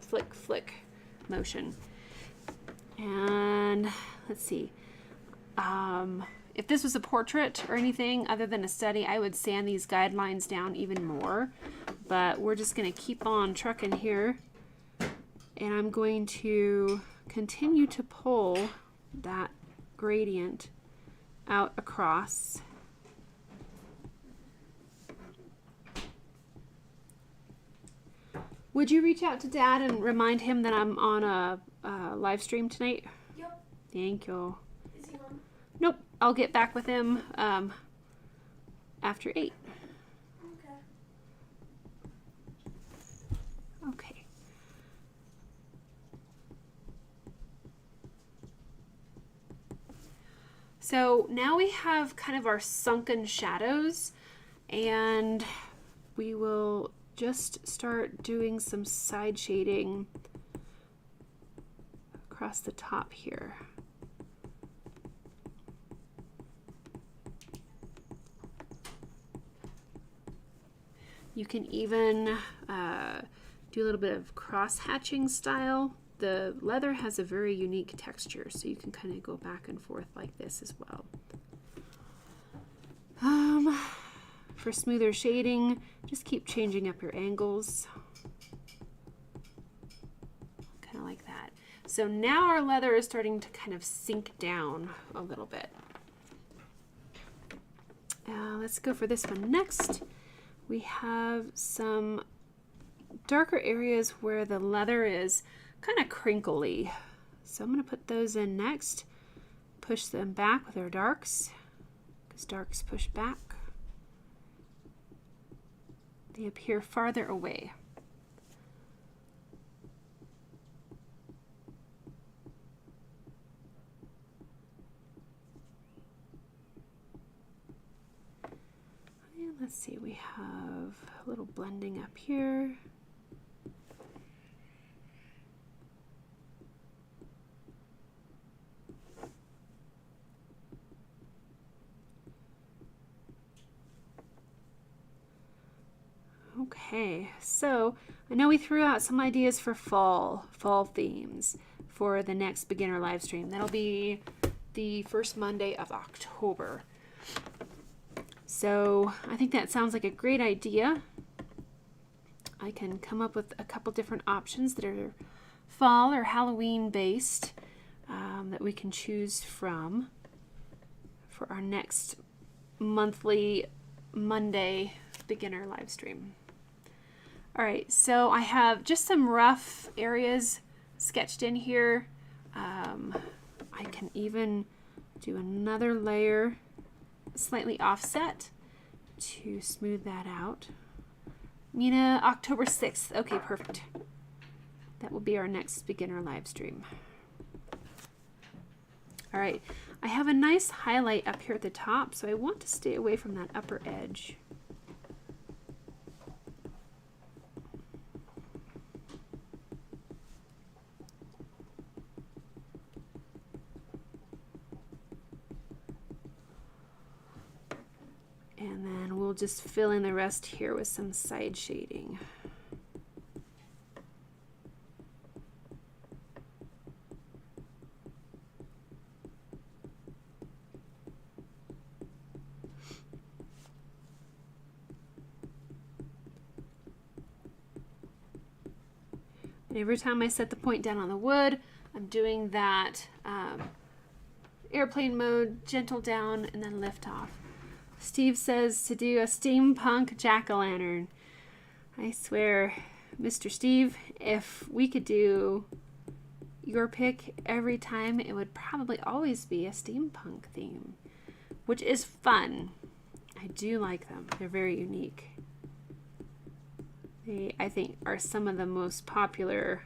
flick flick motion. And let's see, if this was a portrait or anything other than a study, I would sand these guidelines down even more, but we're just going to keep on trucking here, and I'm going to continue to pull that gradient out across. Would you reach out to Dad and remind him that I'm on a live stream tonight? Yep. Thank you. Is he on? Nope. I'll get back with him after 8. Okay. Okay. So now we have kind of our sunken shadows, and we will just start doing some side shading across the top here. You can even do a little bit of cross-hatching style. The leather has a very unique texture, so you can kind of go back and forth like this as well. For smoother shading, just keep changing up your angles. Kind of like that. So now our leather is starting to kind of sink down a little bit. Let's go for this one next. We have some darker areas where the leather is kind of crinkly. So I'm going to put those in next. Push them back with our darks, because darks push back. They appear farther away. And let's see, we have a little blending up here. Okay, so I know we threw out some ideas for fall themes for the next beginner live stream. That'll be the first Monday of October. So I think that sounds like a great idea. I can come up with a couple different options that are fall or Halloween based that we can choose from for our next monthly Monday beginner live stream. All right, so I have just some rough areas sketched in here. I can even do another layer slightly offset to smooth that out. Mina, October 6th. Okay, perfect. That will be our next beginner live stream. All right, I have a nice highlight up here at the top, so I want to stay away from that upper edge. And then we'll just fill in the rest here with some side shading. And every time I set the point down on the wood, I'm doing that airplane mode, gentle down, and then lift off. Steve says to do a steampunk jack-o'-lantern. I swear, Mr. Steve, if we could do your pick every time, it would probably always be a steampunk theme, which is fun. I do like them. They're very unique. They, I think, are some of the most popular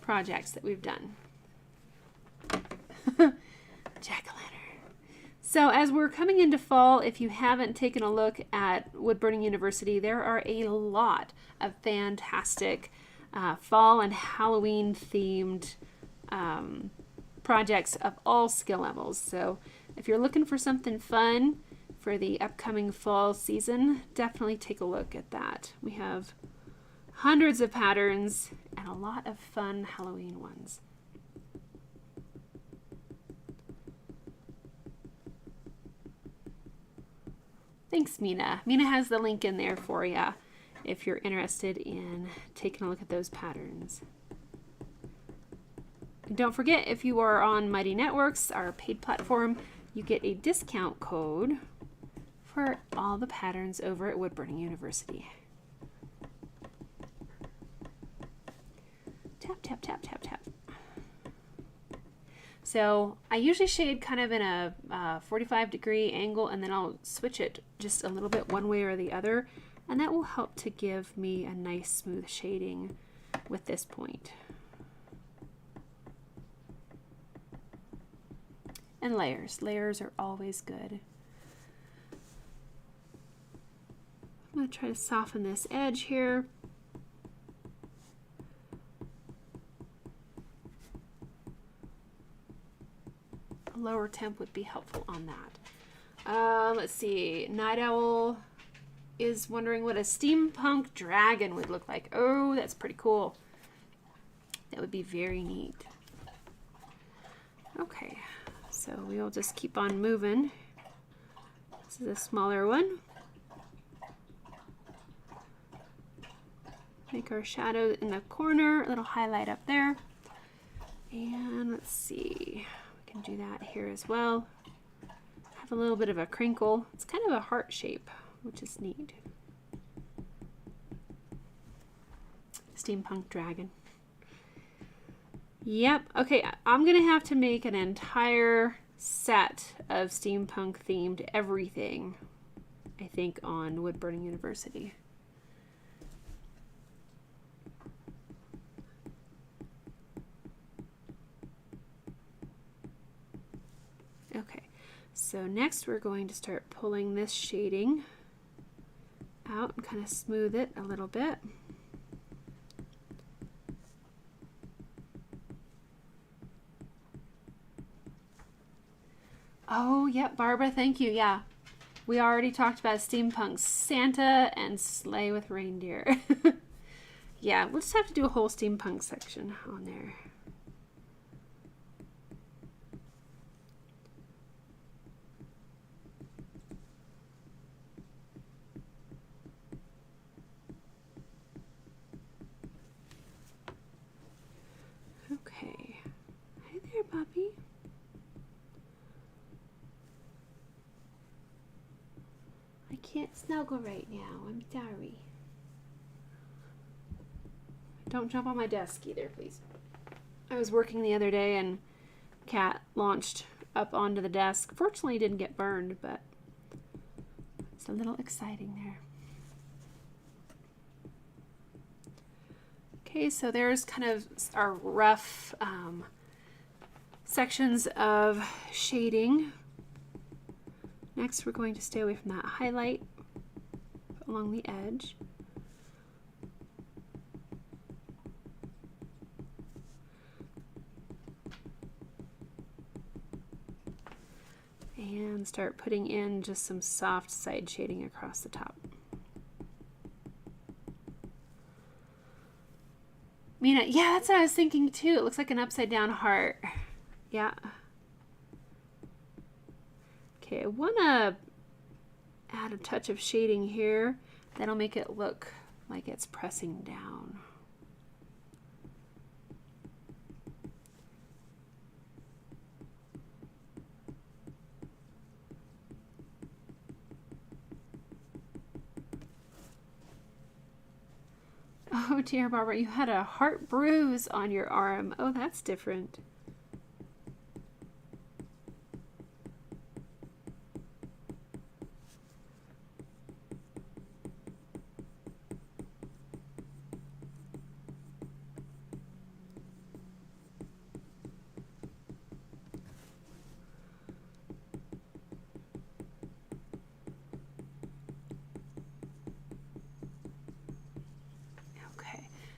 projects that we've done. Jack-o'-lantern. So as we're coming into fall, if you haven't taken a look at Woodburning University, there are a lot of fantastic fall and Halloween themed projects of all skill levels. So if you're looking for something fun for the upcoming fall season, definitely take a look at that. We have hundreds of patterns and a lot of fun Halloween ones. Thanks, Mina. Mina has the link in there for you if you're interested in taking a look at those patterns. And don't forget, if you are on Mighty Networks, our paid platform, you get a discount code for all the patterns over at Woodburning University. Tap, tap, tap, tap, tap. So I usually shade kind of in a 45-degree angle, and then I'll switch it just a little bit one way or the other, and that will help to give me a nice smooth shading with this point. And layers. Layers are always good. I'm going to try to soften this edge here. A lower temp would be helpful on that. Let's see. Night Owl is wondering what a steampunk dragon would look like. Oh, that's pretty cool. That would be very neat. Okay, so we'll just keep on moving This is a smaller one. Make our shadow in the corner, a little highlight up there. And let's see, we can do that here as well. Have a little bit of a crinkle. It's kind of a heart shape, which is neat. Steampunk dragon. Yep, okay, I'm gonna have to make an entire set of steampunk themed everything, I think, on Woodburning University. Okay, so next we're going to start pulling this shading out and kind of smooth it a little bit. Oh, yep, Barbara, thank you. Yeah, we already talked about steampunk Santa and sleigh with reindeer. Yeah, we'll just have to do a whole steampunk section on there. Okay. Hi there, puppy. I can't snuggle right now. I'm sorry. Don't jump on my desk either, please. I was working the other day and cat launched up onto the desk. Fortunately, didn't get burned, but it's a little exciting there. Okay, so there's kind of our rough sections of shading. Next, we're going to stay away from that highlight along the edge. And start putting in just some soft side shading across the top. Mina, yeah, that's what I was thinking too. It looks like an upside down heart. Yeah. Okay, I want to add a touch of shading here. That'll make it look like it's pressing down. Oh dear, Barbara, you had a heart bruise on your arm. Oh, that's different.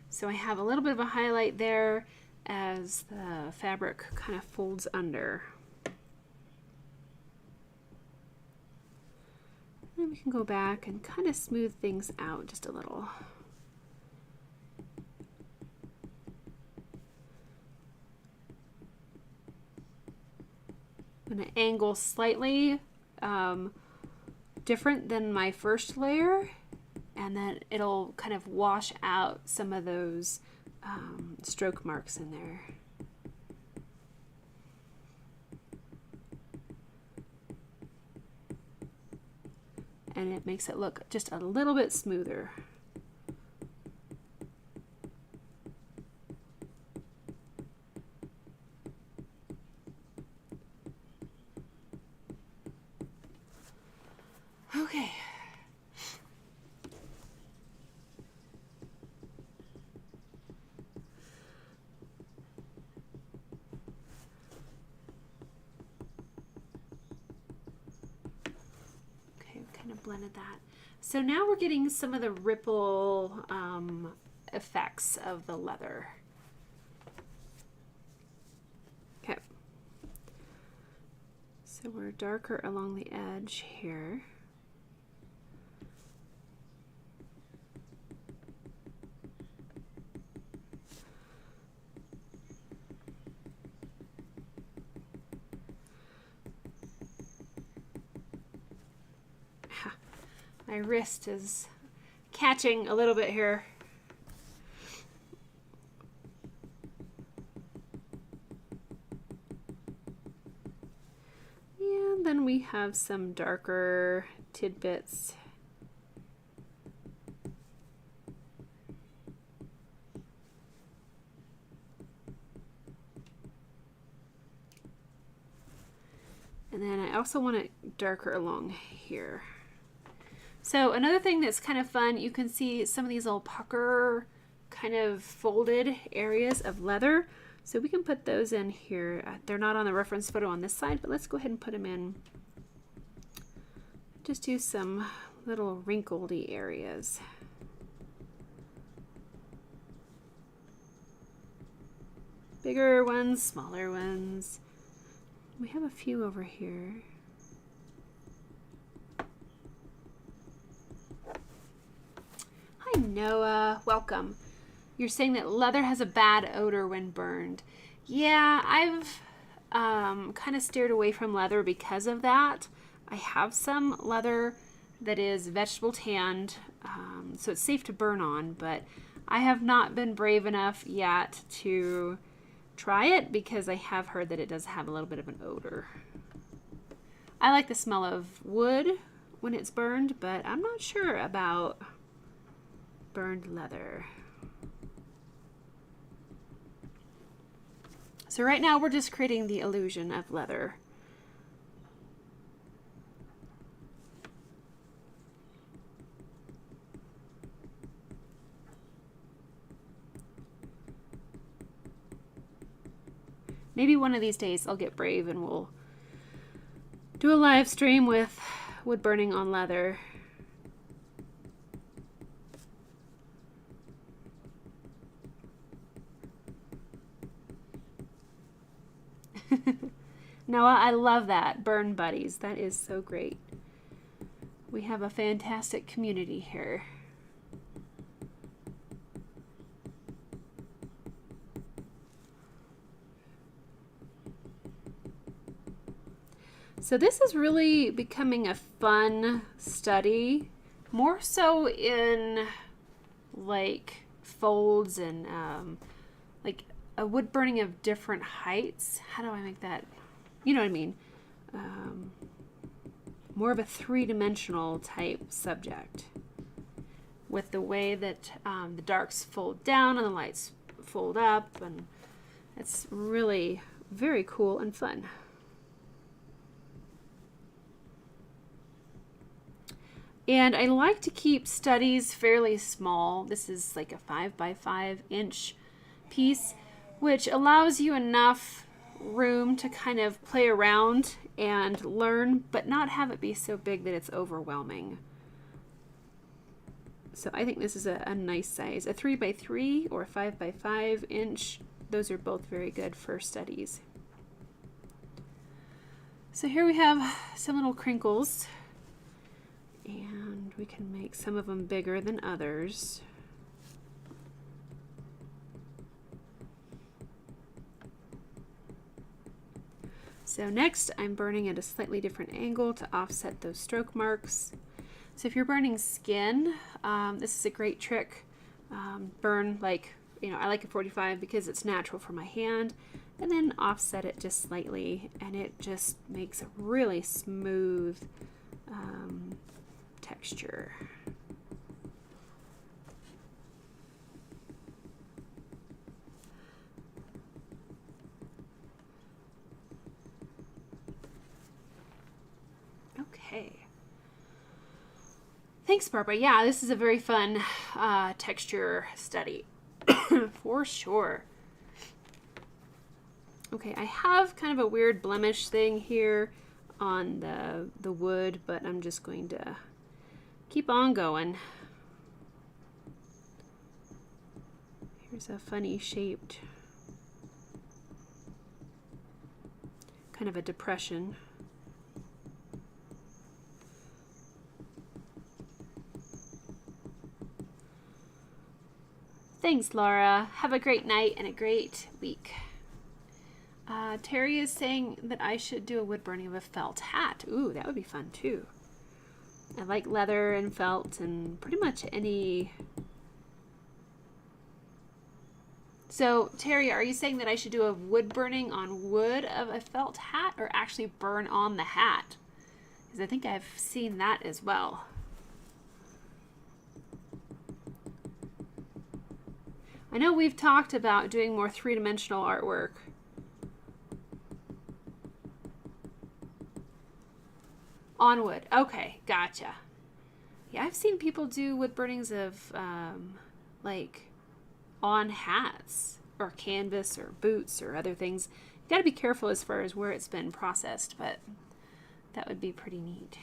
So I have a little bit of a highlight there as the fabric kind of folds under. Then we can go back and kind of smooth things out just a little. I'm going to angle slightly different than my first layer, and then it'll kind of wash out some of those stroke marks in there. And it makes it look just a little bit smoother. Okay. Blended that. So now we're getting some of the ripple effects of the leather. Okay. So we're darker along the edge here. My wrist is catching a little bit here. And then we have some darker tidbits. And then I also want it darker along here. So another thing that's kind of fun, you can see some of these little pucker kind of folded areas of leather. So we can put those in here. They're not on the reference photo on this side, but let's go ahead and put them in. Just do some little wrinkledy areas. Bigger ones, smaller ones. We have a few over here. Hi Noah, welcome. You're saying that leather has a bad odor when burned. Yeah, I've kind of steered away from leather because of that. I have some leather that is vegetable tanned, so it's safe to burn on, but I have not been brave enough yet to try it because I have heard that it does have a little bit of an odor. I like the smell of wood when it's burned, but I'm not sure about burned leather. So right now we're just creating the illusion of leather. Maybe one of these days I'll get brave and we'll do a live stream with wood burning on leather. Noah, I love that. Burn buddies. That is so great. We have a fantastic community here. So this is really becoming a fun study, more so in like folds and like a wood burning of different heights. How do I make that? You know what I mean? More of a three-dimensional type subject with the way that the darks fold down and the lights fold up, and it's really very cool and fun. And I like to keep studies fairly small. This is like a 5 by 5 inch piece, which allows you enough room to kind of play around and learn, but not have it be so big that it's overwhelming. So I think this is a nice size. A 3 by 3 or 5 by 5 inch, those are both very good for studies. So here we have some little crinkles, and we can make some of them bigger than others. So next I'm burning at a slightly different angle to offset those stroke marks. So if you're burning skin, this is a great trick. Burn like, I like a 45 because it's natural for my hand, and then offset it just slightly, and it just makes a really smooth texture. Okay. Thanks, Barbara. Yeah, this is a very fun texture study for sure. Okay, I have kind of a weird blemish thing here on the wood, but I'm just going to keep on going. Here's a funny shaped kind of a depression. Thanks, Laura. Have a great night and a great week. Terry is saying that I should do a wood burning of a felt hat. Ooh, that would be fun too. I like leather and felt and pretty much any. So Terry, are you saying that I should do a wood burning on wood of a felt hat or actually burn on the hat? Because I think I've seen that as well. I know we've talked about doing more three-dimensional artwork. On wood. Okay, gotcha. Yeah, I've seen people do wood burnings of like on hats or canvas or boots or other things. You got to be careful as far as where it's been processed, but that would be pretty neat.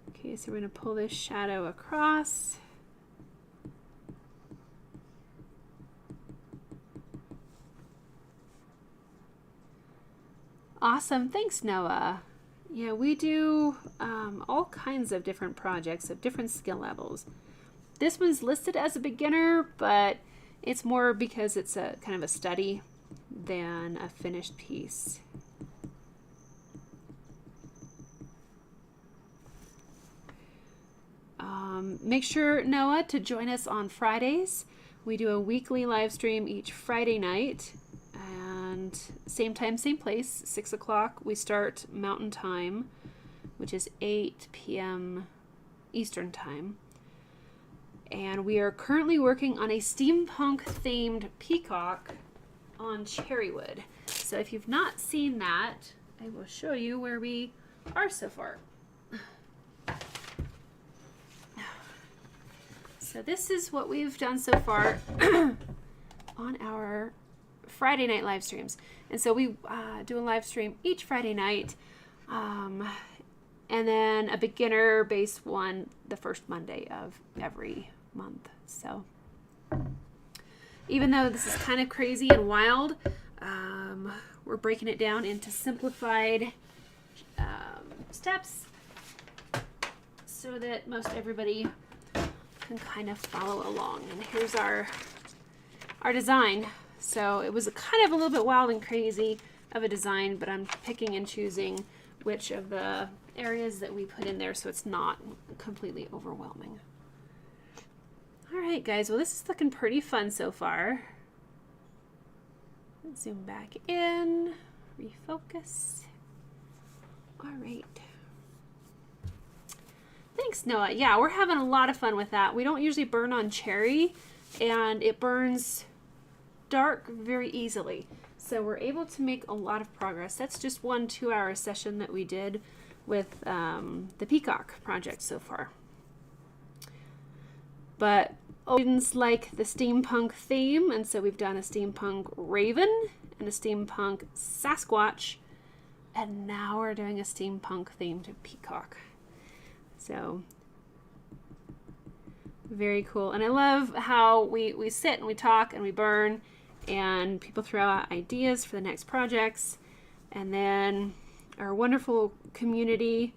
Okay, so we're going to pull this shadow across. Awesome. Thanks, Noah. Yeah, we do all kinds of different projects of different skill levels. This one's listed as a beginner, but it's more because it's a kind of a study than a finished piece. Make sure, Noah, to join us on Fridays. We do a weekly live stream each Friday night. And same time, same place, 6 o'clock. We start Mountain Time, which is 8 p.m. Eastern Time. And we are currently working on a steampunk-themed peacock on cherry wood. So if you've not seen that, I will show you where we are so far. So this is what we've done so far on our Friday night live streams. And so we do a live stream each Friday night, and then a beginner based one the first Monday of every month. So even though this is kind of crazy and wild, we're breaking it down into simplified steps so that most everybody can kind of follow along. And here's our design. So it was kind of a little bit wild and crazy of a design, but I'm picking and choosing which of the areas that we put in there so it's not completely overwhelming. All right, guys. Well, this is looking pretty fun so far. Let's zoom back in, refocus. All right. Thanks, Noah. Yeah, we're having a lot of fun with that. We don't usually burn on cherry, and it burns dark very easily. So we're able to make a lot of progress. That's just one 2-hour session that we did with the Peacock project so far. But students like the steampunk theme, and so we've done a steampunk raven and a steampunk Sasquatch, and now we're doing a steampunk themed peacock. So very cool. And I love how we sit and we talk and we burn, and people throw out ideas for the next projects. And then our wonderful community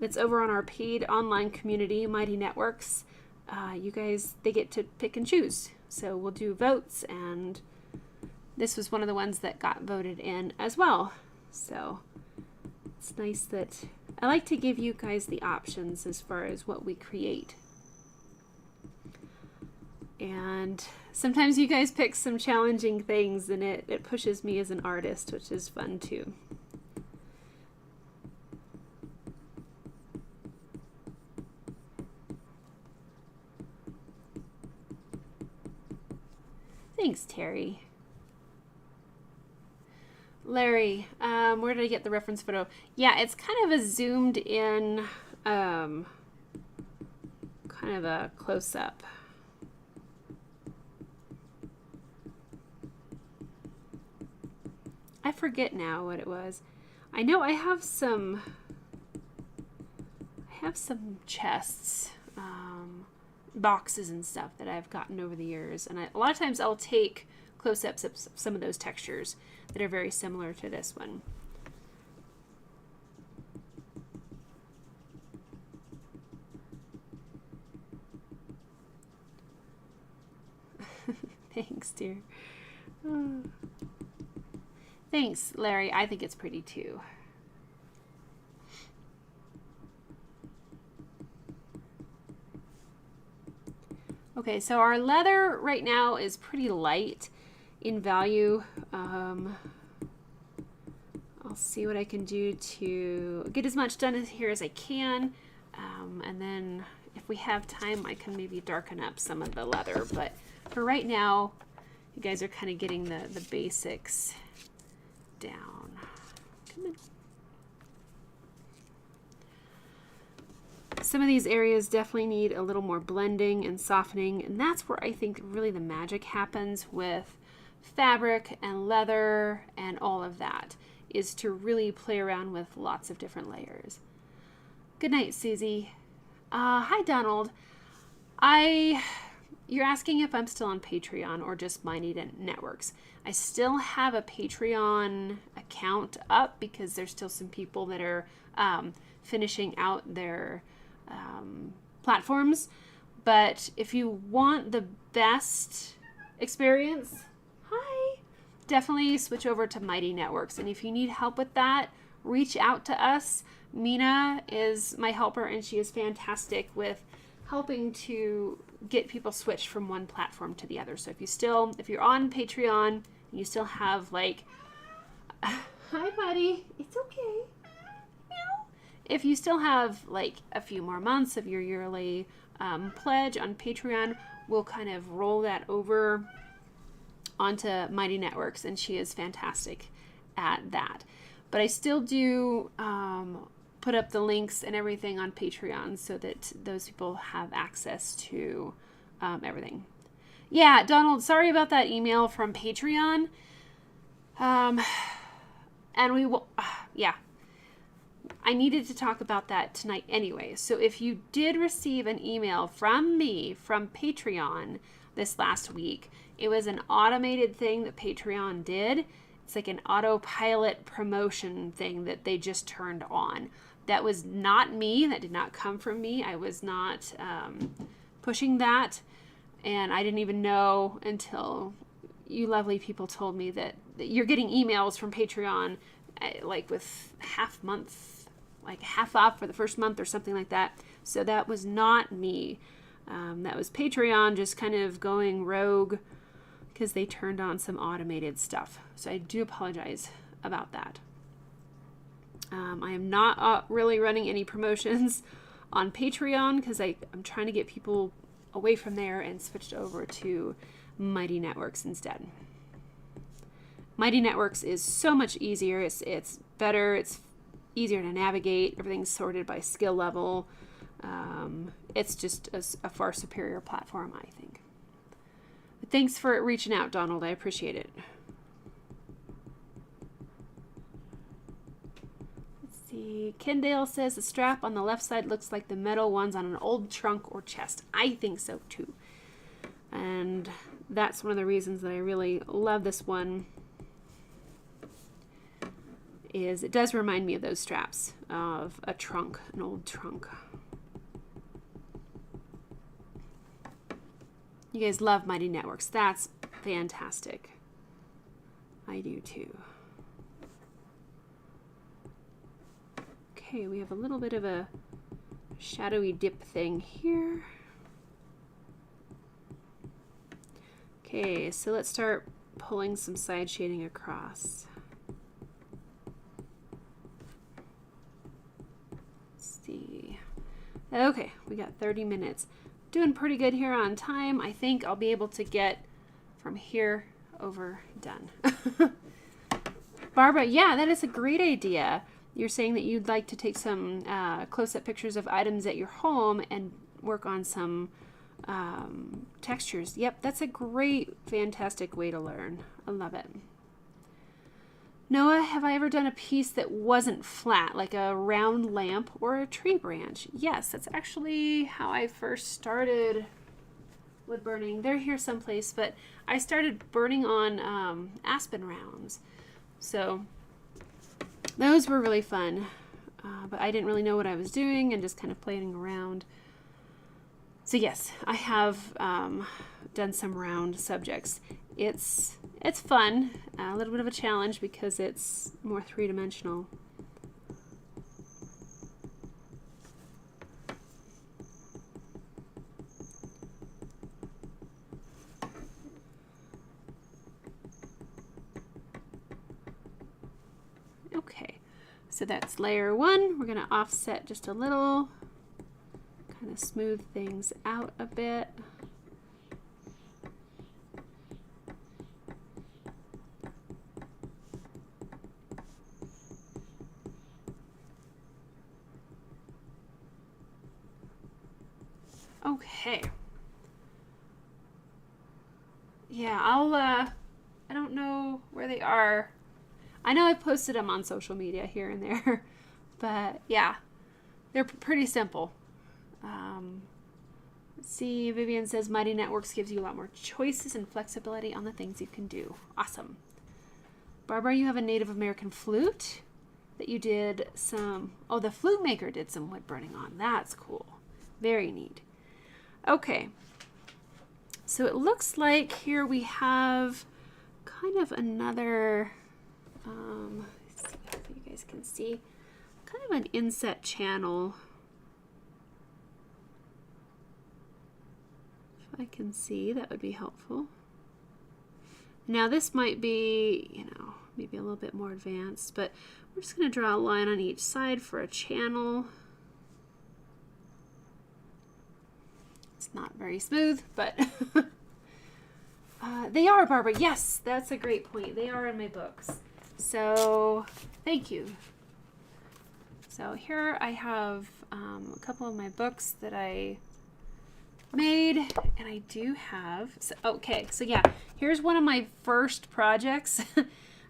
that's over on our paid online community, Mighty Networks, you guys, they get to pick and choose. So we'll do votes, and this was one of the ones that got voted in as well. So it's nice that I like to give you guys the options as far as what we create. And sometimes you guys pick some challenging things, and it pushes me as an artist, which is fun too. Thanks, Terry. Larry, where did I get the reference photo? Yeah, it's kind of a zoomed in, kind of a close-up. I forget now what it was. I know I have some chests, boxes and stuff that I've gotten over the years, and a lot of times I'll take close-ups of some of those textures that are very similar to this one. Thanks, dear. Thanks, Larry. I think it's pretty too. Okay, so our leather right now is pretty light in value. I'll see what I can do to get as much done here as I can. And then if we have time, I can maybe darken up some of the leather. But for right now, you guys are kind of getting the basics down. Come on. Some of these areas definitely need a little more blending and softening, and that's where I think really the magic happens with fabric and leather and all of that, is to really play around with lots of different layers. Good night, Susie. Hi, Donald. You're asking if I'm still on Patreon or just Mighty Networks. I still have a Patreon account up because there's still some people that are finishing out their platforms. But if you want the best experience, hi, definitely switch over to Mighty Networks. And if you need help with that, reach out to us. Mina is my helper, and she is fantastic with helping to get people switched from one platform to the other. So if you're on Patreon and you still have like, hi buddy, it's okay. Meow. If you still have like a few more months of your yearly pledge on Patreon, we'll kind of roll that over onto Mighty Networks, and she is fantastic at that. But I still do put up the links and everything on Patreon so that those people have access to everything. Yeah, Donald, sorry about that email from Patreon. And we will, yeah. I needed to talk about that tonight anyway. So if you did receive an email from me from Patreon this last week, it was an automated thing that Patreon did. It's like an autopilot promotion thing that they just turned on. That was not me. That did not come from me. I was not pushing that. And I didn't even know until you lovely people told me that you're getting emails from Patreon like with half off for the first month or something like that. So that was not me. That was Patreon just kind of going rogue because they turned on some automated stuff. So I do apologize about that. I am not really running any promotions on Patreon because I'm trying to get people away from there and switched over to Mighty Networks instead. Mighty Networks is so much easier. It's better. It's easier to navigate. Everything's sorted by skill level. It's just a far superior platform, I think. But thanks for reaching out, Donald. I appreciate it. Kendale says the strap on the left side looks like the metal ones on an old trunk or chest. I think so too. And that's one of the reasons that I really love this one, is it does remind me of those straps of a trunk, an old trunk. You guys love Mighty Networks. That's fantastic. I do too. Okay, we have a little bit of a shadowy dip thing here. Okay, so let's start pulling some side shading across. Let's see. Okay, we got 30 minutes. Doing pretty good here on time. I think I'll be able to get from here over done. Barbara, yeah, that is a great idea. You're saying that you'd like to take some close-up pictures of items at your home and work on some textures. Yep, that's a great, fantastic way to learn. I love it. Noah, have I ever done a piece that wasn't flat, like a round lamp or a tree branch? Yes, that's actually how I first started wood burning. They're here someplace, but I started burning on aspen rounds. So those were really fun, but I didn't really know what I was doing and just kind of playing around. So yes, I have done some round subjects. It's It's fun, a little bit of a challenge because it's more three-dimensional. Okay, so that's layer 1. We're going to offset just a little, kind of smooth things out a bit. Okay. Yeah, I don't know where they are. I know I posted them on social media here and there, but yeah, they're pretty simple. Let's see, Vivian says Mighty Networks gives you a lot more choices and flexibility on the things you can do. Awesome. Barbara, you have a Native American flute that you did some, oh, the flute maker did some wood burning on. That's cool. Very neat. Okay. So it looks like here we have kind of another, let's see if you guys can see, kind of an inset channel. If I can see, that would be helpful. Now this might be, you know, maybe a little bit more advanced, but we're just going to draw a line on each side for a channel. It's not very smooth, but they are, Barbara. Yes, that's a great point. They are in my books. So thank you. So here I have a couple of my books that I made, and I do have, so, okay, so yeah, here's one of my first projects.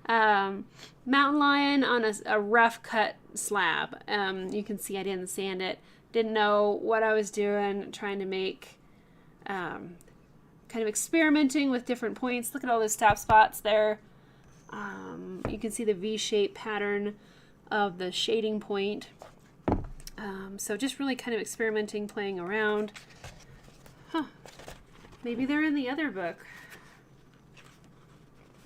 Mountain lion on a rough cut slab. You can see I didn't sand it. Didn't know what I was doing, trying to make, kind of experimenting with different points. Look at all those top spots there. You can see the V-shaped pattern of the shading point. So just really kind of experimenting, playing around. Huh. Maybe they're in the other book.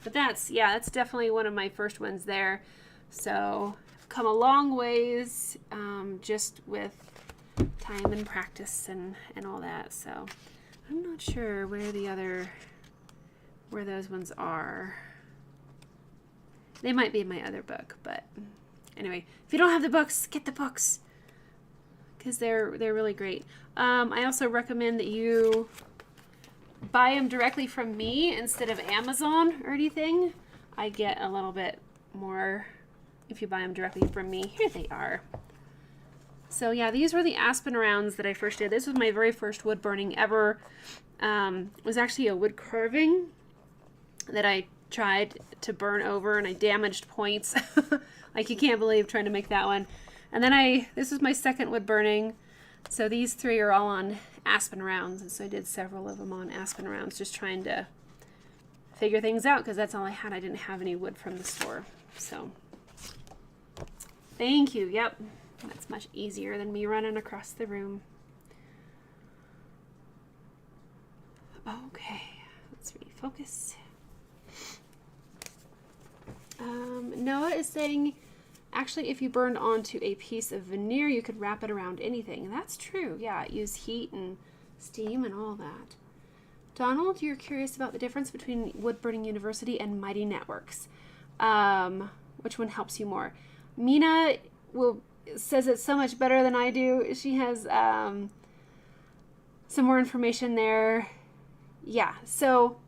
But that's, yeah, that's definitely one of my first ones there. So I've come a long ways just with time and practice and all that. So I'm not sure where those ones are. They might be in my other book, but anyway, if you don't have the books, get the books because they're really great. I also recommend that you buy them directly from me instead of Amazon or anything. I get a little bit more if you buy them directly from me. Here they are. So yeah, these were the aspen rounds that I first did. This was my very first wood burning ever. It was actually a wood carving that I tried to burn over, and I damaged points. Like, you can't believe trying to make that one. And then this was my second wood burning. So these three are all on aspen rounds, and so I did several of them on aspen rounds, just trying to figure things out because that's all I had. I didn't have any wood from the store. So thank you. Yep, that's much easier than me running across the room. Okay, let's refocus. Noah is saying, actually, if you burned onto a piece of veneer, you could wrap it around anything. And that's true. Yeah, use heat and steam and all that. Donald, you're curious about the difference between Woodburning University and Mighty Networks. Which one helps you more? Mina says it's so much better than I do. She has some more information there. Yeah, so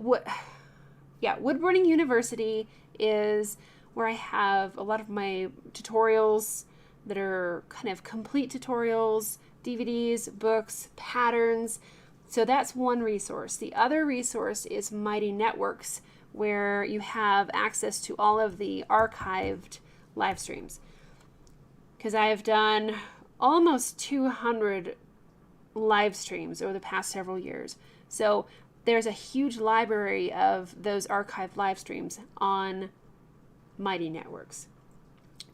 Woodburning University is where I have a lot of my tutorials that are kind of complete tutorials, DVDs, books, patterns. So that's one resource. The other resource is Mighty Networks, where you have access to all of the archived live streams. Because I have done almost 200 live streams over the past several years. So there's a huge library of those archived live streams on Mighty Networks.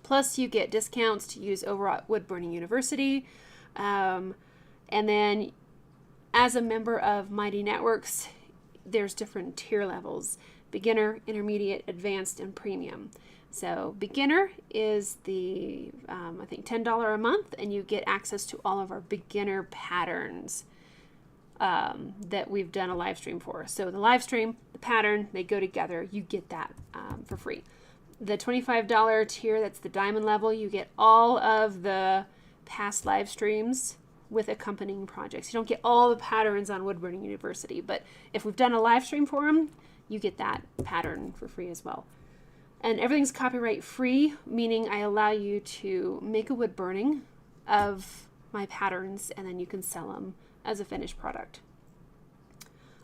Plus, you get discounts to use over at Woodburning University. And then, as a member of Mighty Networks, there's different tier levels: beginner, intermediate, advanced, and premium. So beginner is the, I think $10 a month, and you get access to all of our beginner patterns that we've done a live stream for. So the live stream, the pattern, they go together. You get that for free. The $25 tier, that's the diamond level, you get all of the past live streams with accompanying projects. You don't get all the patterns on Woodburning University, but if we've done a live stream for them, you get that pattern for free as well. And everything's copyright free, meaning I allow you to make a wood burning of my patterns, and then you can sell them as a finished product.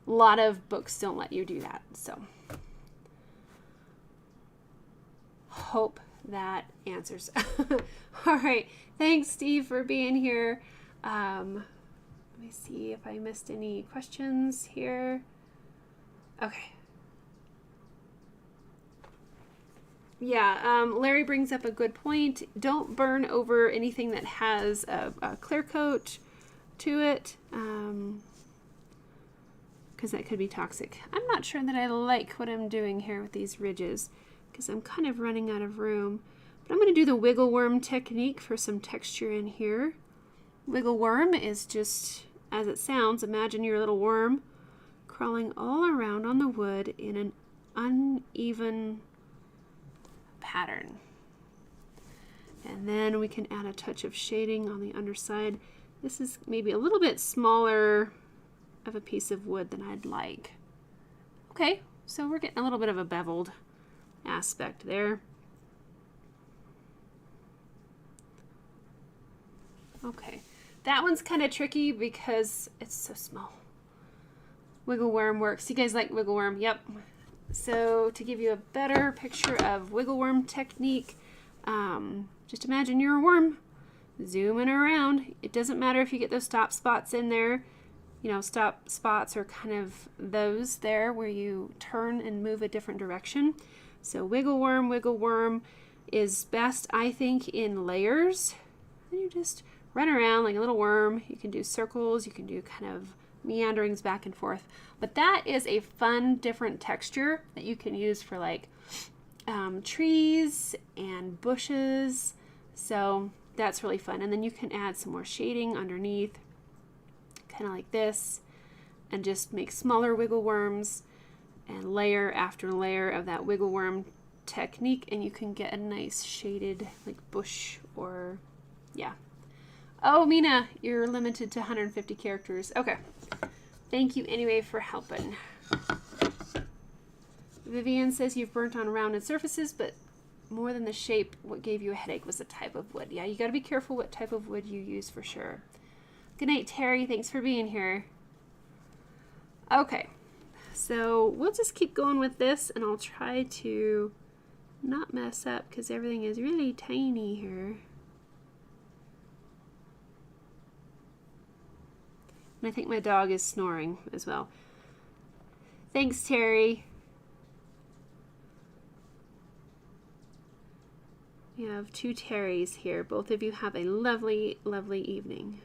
A lot of books don't let you do that, so hope that answers. All right, thanks Steve for being here. Let me see if I missed any questions here. Okay. Yeah, Larry brings up a good point. Don't burn over anything that has a clear coat to it, because that could be toxic. I'm not sure that I like what I'm doing here with these ridges, because I'm kind of running out of room. But I'm going to do the wiggle worm technique for some texture in here. Wiggle worm is just, as it sounds, imagine your little worm crawling all around on the wood in an uneven pattern. And then we can add a touch of shading on the underside. This is maybe a little bit smaller of a piece of wood than I'd like. Okay, so we're getting a little bit of a beveled aspect there. Okay, that one's kind of tricky because it's so small. Wiggle worm works. You guys like wiggle worm? Yep. So to give you a better picture of wiggle worm technique, just imagine you're a worm zooming around. It doesn't matter if you get those stop spots in there. You know, stop spots are kind of those there where you turn and move a different direction. So wiggle worm is best, I think, in layers. And you just run around like a little worm. You can do circles, you can do kind of meanderings back and forth. But that is a fun, different texture that you can use for like trees and bushes. So that's really fun. And then you can add some more shading underneath, kind of like this, and just make smaller wiggle worms and layer after layer of that wiggle worm technique, and you can get a nice shaded like bush or, yeah. Oh, Mina, you're limited to 150 characters. Okay. Thank you anyway for helping. Vivian says you've burnt on rounded surfaces, but more than the shape, what gave you a headache was the type of wood. Yeah, you got to be careful what type of wood you use for sure. Good night, Terry. Thanks for being here. Okay, so we'll just keep going with this, and I'll try to not mess up because everything is really tiny here. And I think my dog is snoring as well. Thanks, Terry. We have two Terrys here. Both of you have a lovely, lovely evening.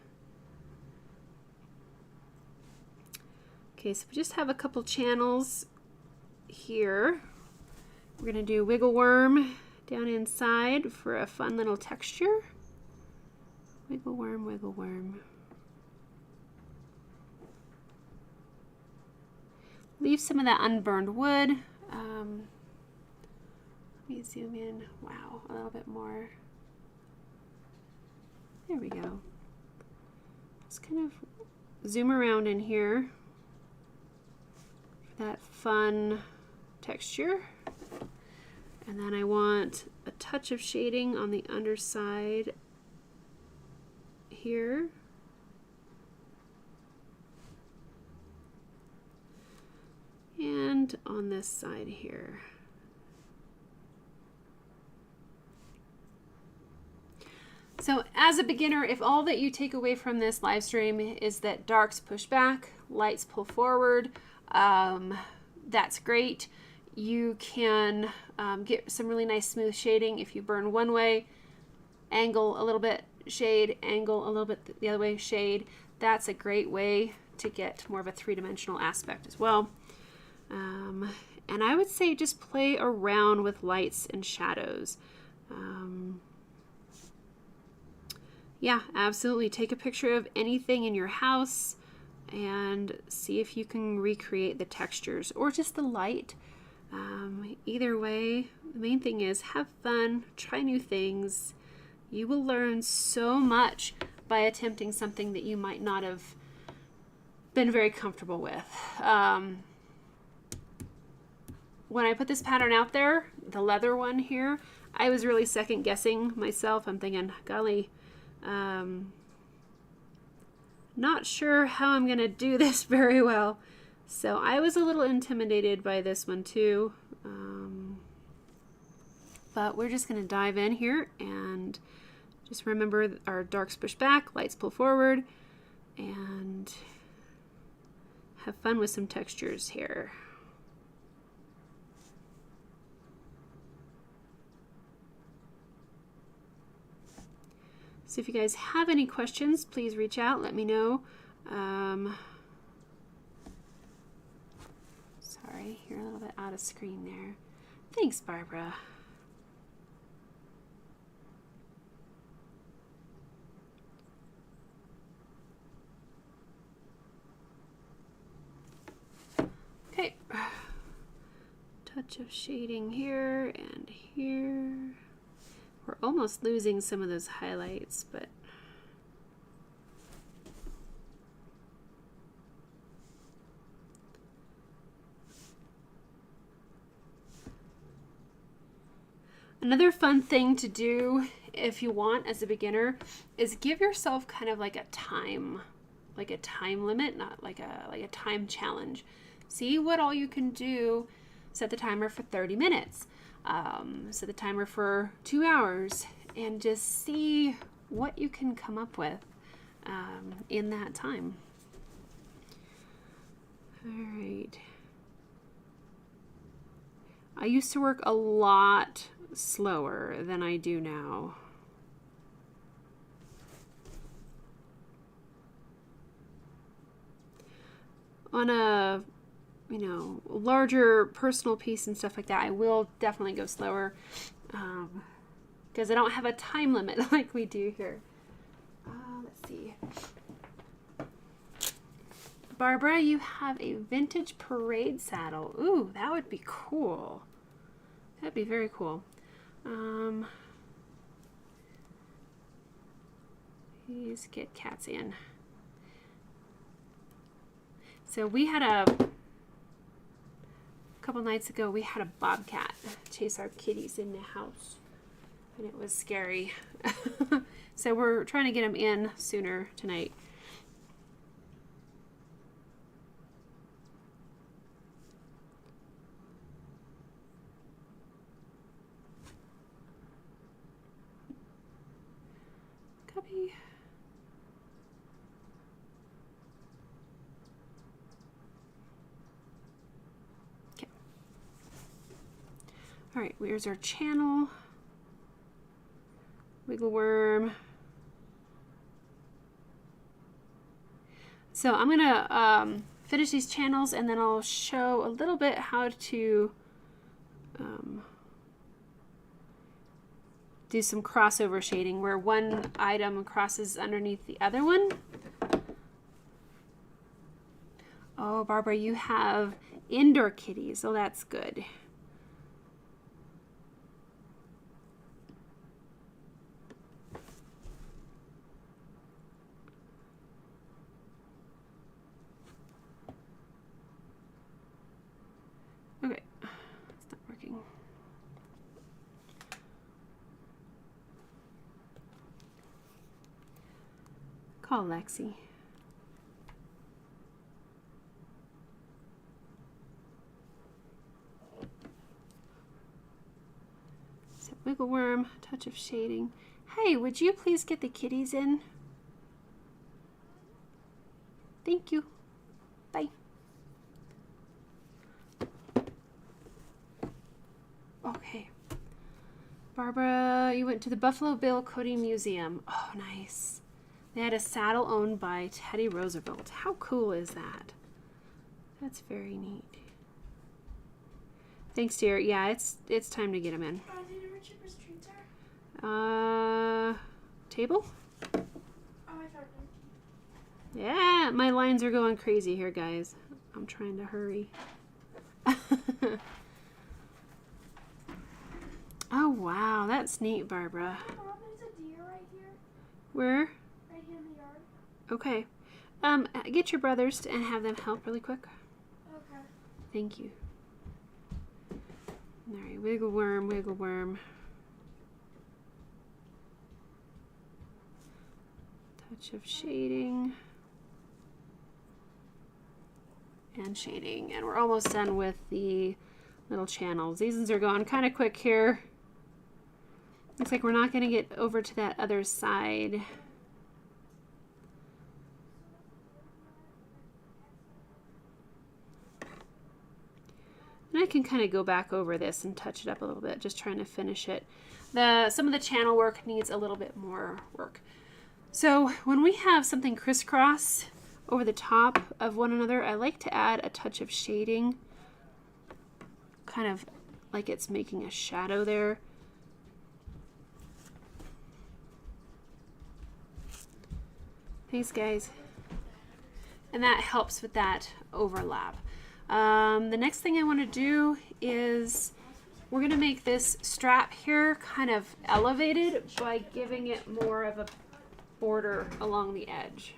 Okay, so we just have a couple channels here. We're going to do wiggle worm down inside for a fun little texture. Wiggle worm, wiggle worm. Leave some of that unburned wood. Let me zoom in. Wow, a little bit more. There we go. Just kind of zoom around in here for that fun texture. And then I want a touch of shading on the underside here. And on this side here. So as a beginner, if all that you take away from this live stream is that darks push back, lights pull forward, that's great. You can get some really nice smooth shading if you burn one way, angle a little bit, shade, angle a little bit the other way, shade. That's a great way to get more of a three-dimensional aspect as well. And I would say just play around with lights and shadows. Yeah, absolutely. Take a picture of anything in your house and see if you can recreate the textures or just the light. Either way, the main thing is have fun, try new things. You will learn so much by attempting something that you might not have been very comfortable with. When I put this pattern out there, the leather one here, I was really second guessing myself. I'm thinking, golly, not sure how I'm gonna do this very well. So I was a little intimidated by this one too. But we're just gonna dive in here and just remember our darks push back, lights pull forward, and have fun with some textures here. So if you guys have any questions, please reach out, let me know. Sorry, you're a little bit out of screen there. Thanks, Barbara. Okay, touch of shading here and here. We're almost losing some of those highlights, but another fun thing to do if you want as a beginner is give yourself kind of like a time limit, not like a time challenge. See what all you can do. Set the timer for 30 minutes. Set the timer for 2 hours and just see what you can come up with in that time. All right. I used to work a lot slower than I do now. On a larger personal piece and stuff like that, I will definitely go slower because I don't have a time limit like we do here. Let's see. Barbara, you have a vintage parade saddle. Ooh, that would be cool. That'd be very cool. Please get cats in. So we had a couple nights ago, we had a bobcat chase our kitties in the house, and it was scary. So we're trying to get them in sooner tonight. Copy. All right, where's our channel? Wiggle worm. So I'm gonna finish these channels and then I'll show a little bit how to do some crossover shading where one item crosses underneath the other one. Oh, Barbara, you have indoor kitties. Oh, that's good. Okay, it's not working. Call Lexi. So wiggle worm, touch of shading. Hey, would you please get the kitties in? Thank you. Bye. Okay. Barbara, you went to the Buffalo Bill Cody Museum. Oh, nice. They had a saddle owned by Teddy Roosevelt. How cool is that? That's very neat. Thanks, dear. Yeah, it's time to get them in. Do you know where Chipper's treats are? Table? Oh, I found them. Yeah, my lines are going crazy here, guys. I'm trying to hurry. Oh, wow. That's neat, Barbara. Hey, Mom, there's a deer right here. Where? Right here in the yard. Okay. Get your brothers and have them help really quick. Okay. Thank you. All right, wiggle worm, wiggle worm. Touch of shading. And shading. And we're almost done with the little channels. These ones are going kind of quick here. Looks like we're not going to get over to that other side. And I can kind of go back over this and touch it up a little bit, just trying to finish it. Some of the channel work needs a little bit more work. So when we have something crisscross over the top of one another, I like to add a touch of shading, kind of like it's making a shadow there. Thanks, guys. And that helps with that overlap. The next thing I want to do is we're going to make this strap here kind of elevated by giving it more of a border along the edge.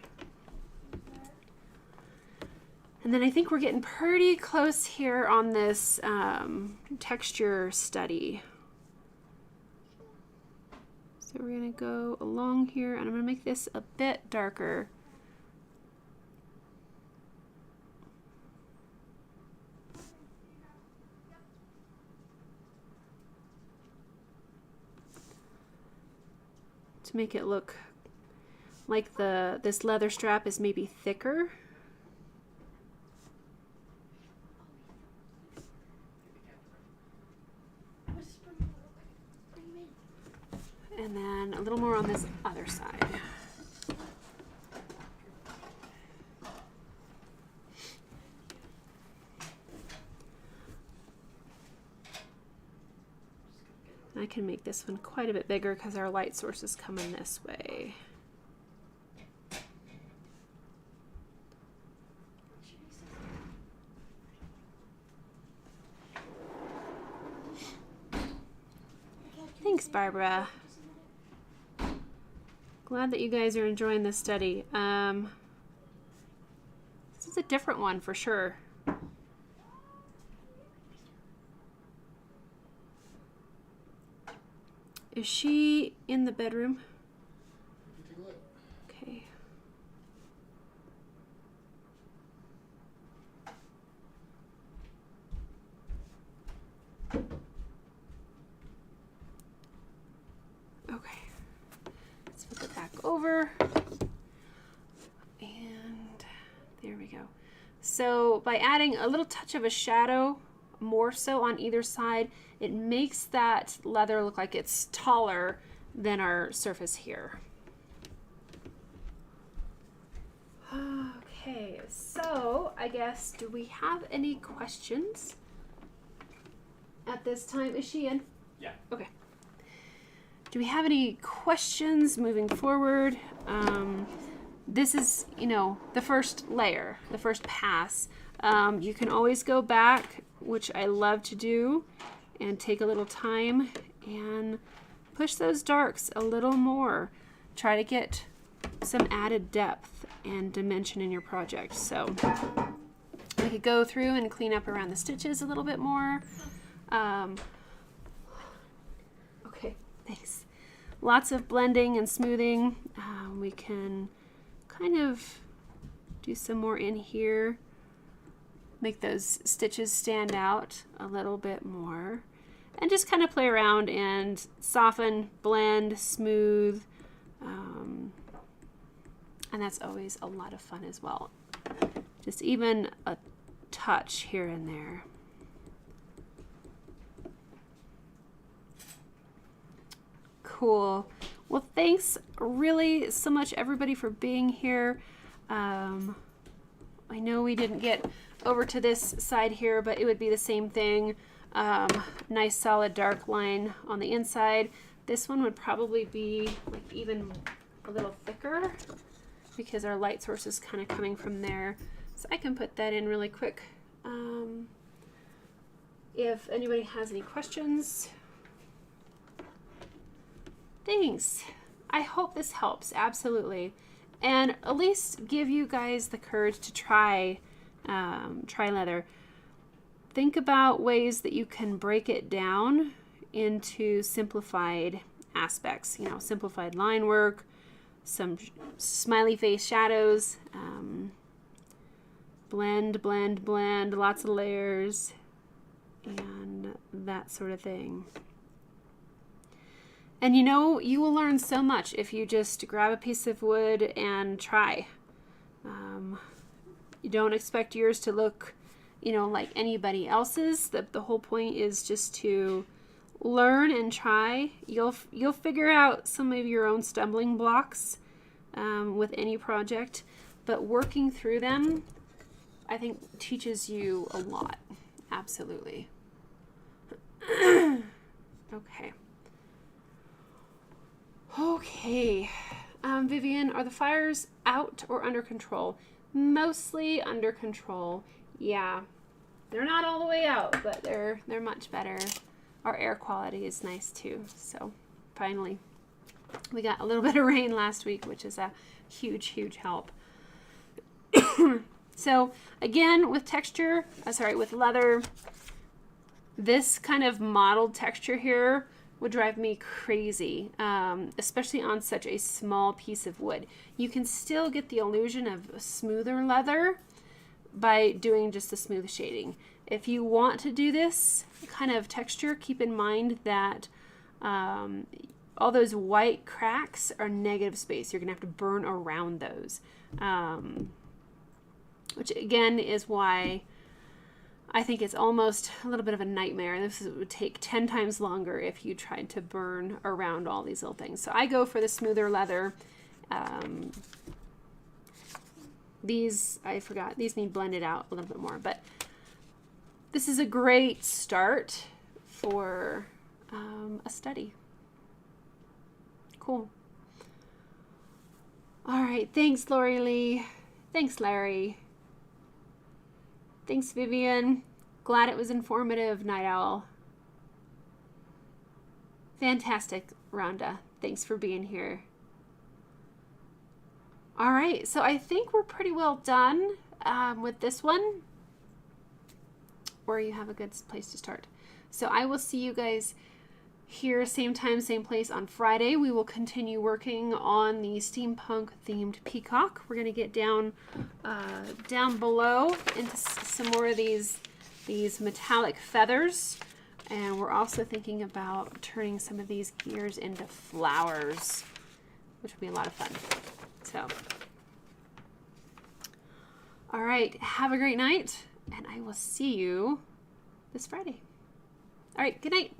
And then I think we're getting pretty close here on this texture study. So we're going to go along here and I'm going to make this a bit darker. To make it look like this leather strap is maybe thicker. And then a little more on this other side. I can make this one quite a bit bigger because our light source is coming this way. Thanks, Barbara. Glad that you guys are enjoying this study. This is a different one for sure. Is she in the bedroom? Okay. Okay. Let's flip it back over. And there we go. So by adding a little touch of a shadow, more so on either side, it makes that leather look like it's taller than our surface here. Okay, so I guess, do we have any questions at this time? Is she in? Yeah. Okay. Do we have any questions moving forward? This is, you know, the first layer, the first pass. You can always go back, which I love to do, and take a little time and push those darks a little more. Try to get some added depth and dimension in your project. So we could go through and clean up around the stitches a little bit more. Okay, thanks. Lots of blending and smoothing. We can kind of do some more in here. Make those stitches stand out a little bit more. And just kind of play around and soften, blend, smooth. And that's always a lot of fun as well. Just even a touch here and there. Cool. Well, thanks really so much, everybody, for being here. I know we didn't get over to this side here, but it would be the same thing. nice solid dark line on the inside. This one would probably be like even a little thicker because our light source is kind of coming from there. So I can put that in really quick. If anybody has any questions. Thanks. I hope this helps, absolutely. And at least give you guys the courage to try leather. Think about ways that you can break it down into simplified aspects, you know, simplified line work, some smiley face shadows, blend, blend, blend, lots of layers, and that sort of thing. And you know, you will learn so much if you just grab a piece of wood and try. You don't expect yours to look, you know, like anybody else's. The whole point is just to learn and try. You'll figure out some of your own stumbling blocks with any project, but working through them, I think, teaches you a lot. Absolutely. Okay. Okay. Vivian, are the fires out or under control? Mostly under control. Yeah. They're not all the way out, but they're much better. Our air quality is nice too. So finally, we got a little bit of rain last week, which is a huge, huge help. So again, with texture, with leather, this kind of mottled texture here would drive me crazy, especially on such a small piece of wood. You can still get the illusion of a smoother leather by doing just the smooth shading. If you want to do this kind of texture, keep in mind that all those white cracks are negative space. You're gonna have to burn around those, which again is why I think it's almost a little bit of a nightmare. Would take 10 times longer if you tried to burn around all these little things. So I go for the smoother leather. These need blended out a little bit more, but this is a great start for a study. Cool. All right, thanks, Lori Lee. Thanks, Larry. Thanks, Vivian. Glad it was informative, Night Owl. Fantastic, Rhonda. Thanks for being here. All right, so I think we're pretty well done with this one, or you have a good place to start. So I will see you guys here, same time, same place on Friday. We will continue working on the steampunk themed peacock. We're going to get down below into some more of these metallic feathers, and we're also thinking about turning some of these gears into flowers, which will be a lot of fun. So, all right, have a great night, and I will see you this Friday. All right, good night.